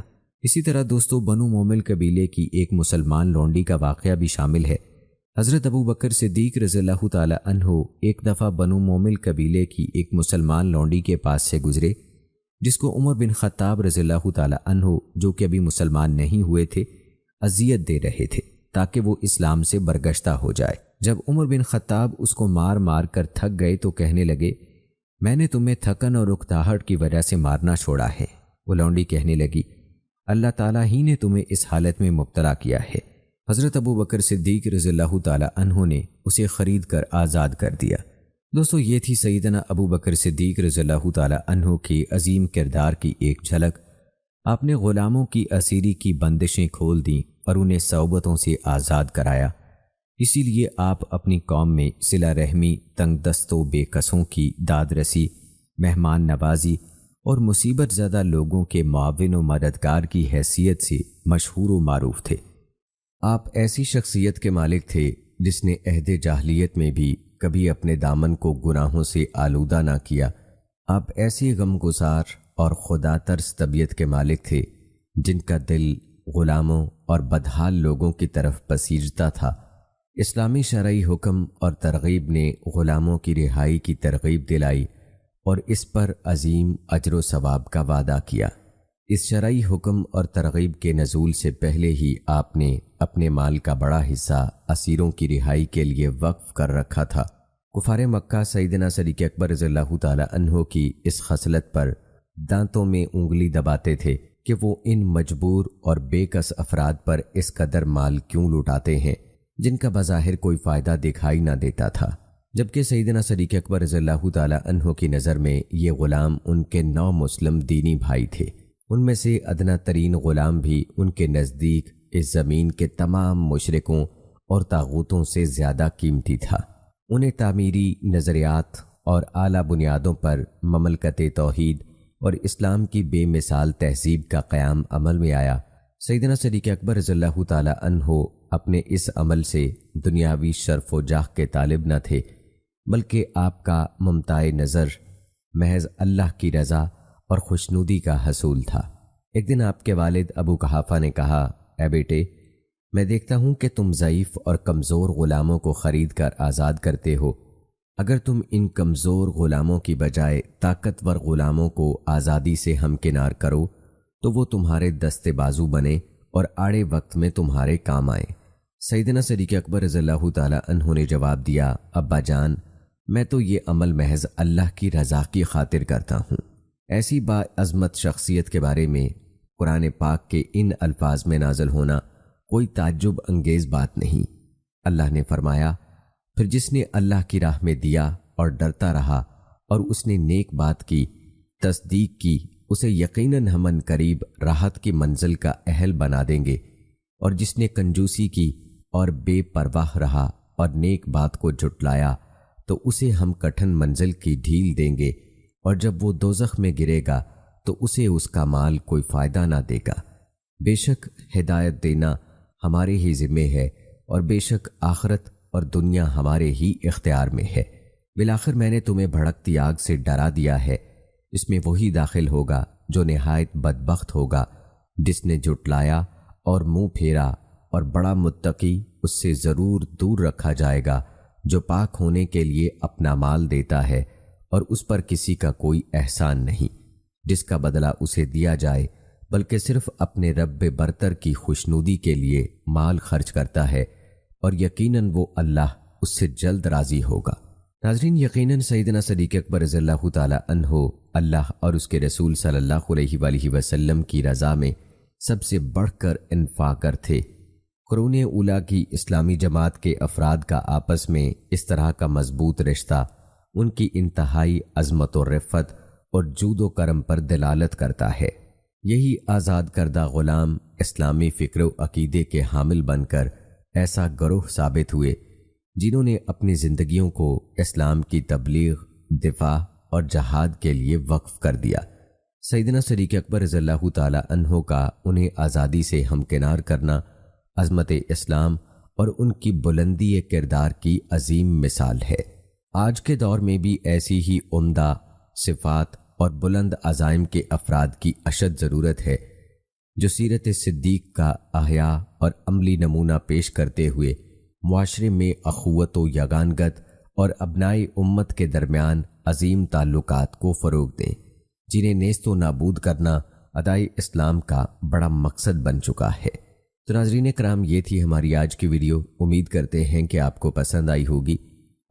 اسی طرح دوستو، بنو مومل قبیلے کی ایک مسلمان لونڈی کا واقعہ بھی شامل ہے۔ حضرت ابو بکر صدیق رضی اللہ تعالی عنہ ایک دفعہ بنو مومل قبیلے کی ایک مسلمان لونڈی کے پاس سے گزرے، جس کو عمر بن خطاب رضی اللہ تعالی عنہ، جو کہ ابھی مسلمان نہیں ہوئے تھے، اذیت دے رہے تھے تاکہ وہ اسلام سے برگشتہ ہو جائے۔ جب عمر بن خطاب اس کو مار مار کر تھک گئے تو کہنے لگے، میں نے تمہیں تھکن اور اکتاہٹ کی وجہ سے مارنا چھوڑا ہے۔ وہ لونڈی کہنے لگی، اللہ تعالیٰ ہی نے تمہیں اس حالت میں مبتلا کیا ہے۔ حضرت ابو بکر صدیق رضی اللہ تعالی عنہ نے اسے خرید کر آزاد کر دیا۔ دوستو، یہ تھی سیدنا ابو بکر صدیق رضی اللہ تعالی عنہ کی عظیم کردار کی ایک جھلک۔ آپ نے غلاموں کی اسیری کی بندشیں کھول دیں اور انہیں صعوبتوں سے آزاد کرایا۔ اسی لیے آپ اپنی قوم میں صلہ رحمی، تنگ دستوں، بے کسوں کی داد رسی، مہمان نوازی اور مصیبت زدہ لوگوں کے معاون و مددگار کی حیثیت سے مشہور و معروف تھے۔ آپ ایسی شخصیت کے مالک تھے جس نے عہد جاہلیت میں بھی کبھی اپنے دامن کو گناہوں سے آلودہ نہ کیا۔ آپ ایسی غمگسار اور خدا ترس طبیعت کے مالک تھے جن کا دل غلاموں اور بدحال لوگوں کی طرف پسیجتا تھا۔ اسلامی شرعی حکم اور ترغیب نے غلاموں کی رہائی کی ترغیب دلائی اور اس پر عظیم اجر و ثواب کا وعدہ کیا۔ اس شرعی حکم اور ترغیب کے نزول سے پہلے ہی آپ نے اپنے مال کا بڑا حصہ اسیروں کی رہائی کے لیے وقف کر رکھا تھا۔ کفار مکہ سیدنا صدیق اکبر رضی اللہ تعالی عنہ کی اس خصلت پر دانتوں میں انگلی دباتے تھے کہ وہ ان مجبور اور بے کس افراد پر اس قدر مال کیوں لوٹاتے ہیں جن کا بظاہر کوئی فائدہ دکھائی نہ دیتا تھا، جبکہ سیدنا صدیق اکبر رضی اللہ تعالی عنہ کی نظر میں یہ غلام ان کے 9 مسلم دینی بھائی تھے۔ ان میں سے ادنا ترین غلام بھی ان کے نزدیک اس زمین کے تمام مشرکوں اور طاغوتوں سے زیادہ قیمتی تھا۔ انہیں تعمیری نظریات اور اعلیٰ بنیادوں پر مملکت توحید اور اسلام کی بے مثال تہذیب کا قیام عمل میں آیا۔ سیدنا صدیق اکبر رضی اللہ تعالی عنہ اپنے اس عمل سے دنیاوی شرف و جاہ کے طالب نہ تھے، بلکہ آپ کا ممتاع نظر محض اللہ کی رضا اور خوشنودی کا حصول تھا۔ ایک دن آپ کے والد ابو قحافہ نے کہا، اے بیٹے، میں دیکھتا ہوں کہ تم ضعیف اور کمزور غلاموں کو خرید کر آزاد کرتے ہو۔ اگر تم ان کمزور غلاموں کی بجائے طاقتور غلاموں کو آزادی سے ہمکنار کرو تو وہ تمہارے دستے بازو بنے اور آڑے وقت میں تمہارے کام آئیں۔ سیدنا صدیق اکبر رضی اللہ تعالی عنہ نے جواب دیا، ابا جان، میں تو یہ عمل محض اللہ کی رضا کی خاطر کرتا ہوں۔ ایسی باعظمت شخصیت کے بارے میں قرآن پاک کے ان الفاظ میں نازل ہونا کوئی تعجب انگیز بات نہیں۔ اللہ نے فرمایا، پھر جس نے اللہ کی راہ میں دیا اور ڈرتا رہا اور اس نے نیک بات کی، تصدیق کی، اسے یقیناً ہم ان قریب راحت کی منزل کا اہل بنا دیں گے، اور جس نے کنجوسی کی اور بے پرواہ رہا اور نیک بات کو جھٹلایا تو اسے ہم کٹھن منزل کی ڈھیل دیں گے، اور جب وہ دوزخ میں گرے گا تو اسے اس کا مال کوئی فائدہ نہ دے گا۔ بے شک ہدایت دینا ہمارے ہی ذمے ہے، اور بے شک آخرت اور دنیا ہمارے ہی اختیار میں ہے۔ بالآخر میں نے تمہیں بھڑکتی آگ سے ڈرا دیا ہے، اس میں وہی داخل ہوگا جو نہایت بدبخت ہوگا، جس نے جھٹلایا اور منہ پھیرا، اور بڑا متقی اس سے ضرور دور رکھا جائے گا جو پاک ہونے کے لیے اپنا مال دیتا ہے اور اس پر کسی کا کوئی احسان نہیں جس کا بدلہ اسے دیا جائے، بلکہ صرف اپنے رب برتر کی خوشنودی کے لیے مال خرچ کرتا ہے، اور یقیناً وہ اللہ اس سے جلد راضی ہوگا۔ ناظرین، یقیناً سیدنا صدیق اکبر رضی اللہ تعالی عنہ اللہ اور اس کے رسول صلی اللہ علیہ وآلہ وسلم کی رضا میں سب سے بڑھ کر انفاقر تھے۔ قرون اولیٰ کی اسلامی جماعت کے افراد کا آپس میں اس طرح کا مضبوط رشتہ ان کی انتہائی عظمت و رفت اور جود و کرم پر دلالت کرتا ہے۔ یہی آزاد کردہ غلام اسلامی فکر و عقیدے کے حامل بن کر ایسا گروہ ثابت ہوئے جنہوں نے اپنی زندگیوں کو اسلام کی تبلیغ، دفاع اور جہاد کے لیے وقف کر دیا۔ سیدنا صدیق اکبر رضی اللہ تعالی عنہ کا انہیں آزادی سے ہمکنار کرنا عظمت اسلام اور ان کی بلندی کردار کی عظیم مثال ہے۔ آج کے دور میں بھی ایسی ہی عمدہ صفات اور بلند عزائم کے افراد کی اشد ضرورت ہے جو سیرت صدیق کا احیاء اور عملی نمونہ پیش کرتے ہوئے معاشرے میں اخوت و یگانگت اور ابنائے امت کے درمیان عظیم تعلقات کو فروغ دیں، جنہیں نیست و نابود کرنا ادائی اسلام کا بڑا مقصد بن چکا ہے۔ تو ناظرین کرام، یہ تھی ہماری آج کی ویڈیو۔ امید کرتے ہیں کہ آپ کو پسند آئی ہوگی۔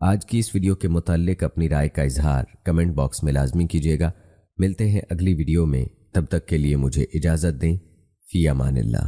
آج کی اس ویڈیو کے متعلق اپنی رائے کا اظہار کمنٹ باکس میں لازمی کیجیے گا۔ ملتے ہیں اگلی ویڈیو میں، تب تک کے لیے مجھے اجازت دیں۔ فی امان اللہ۔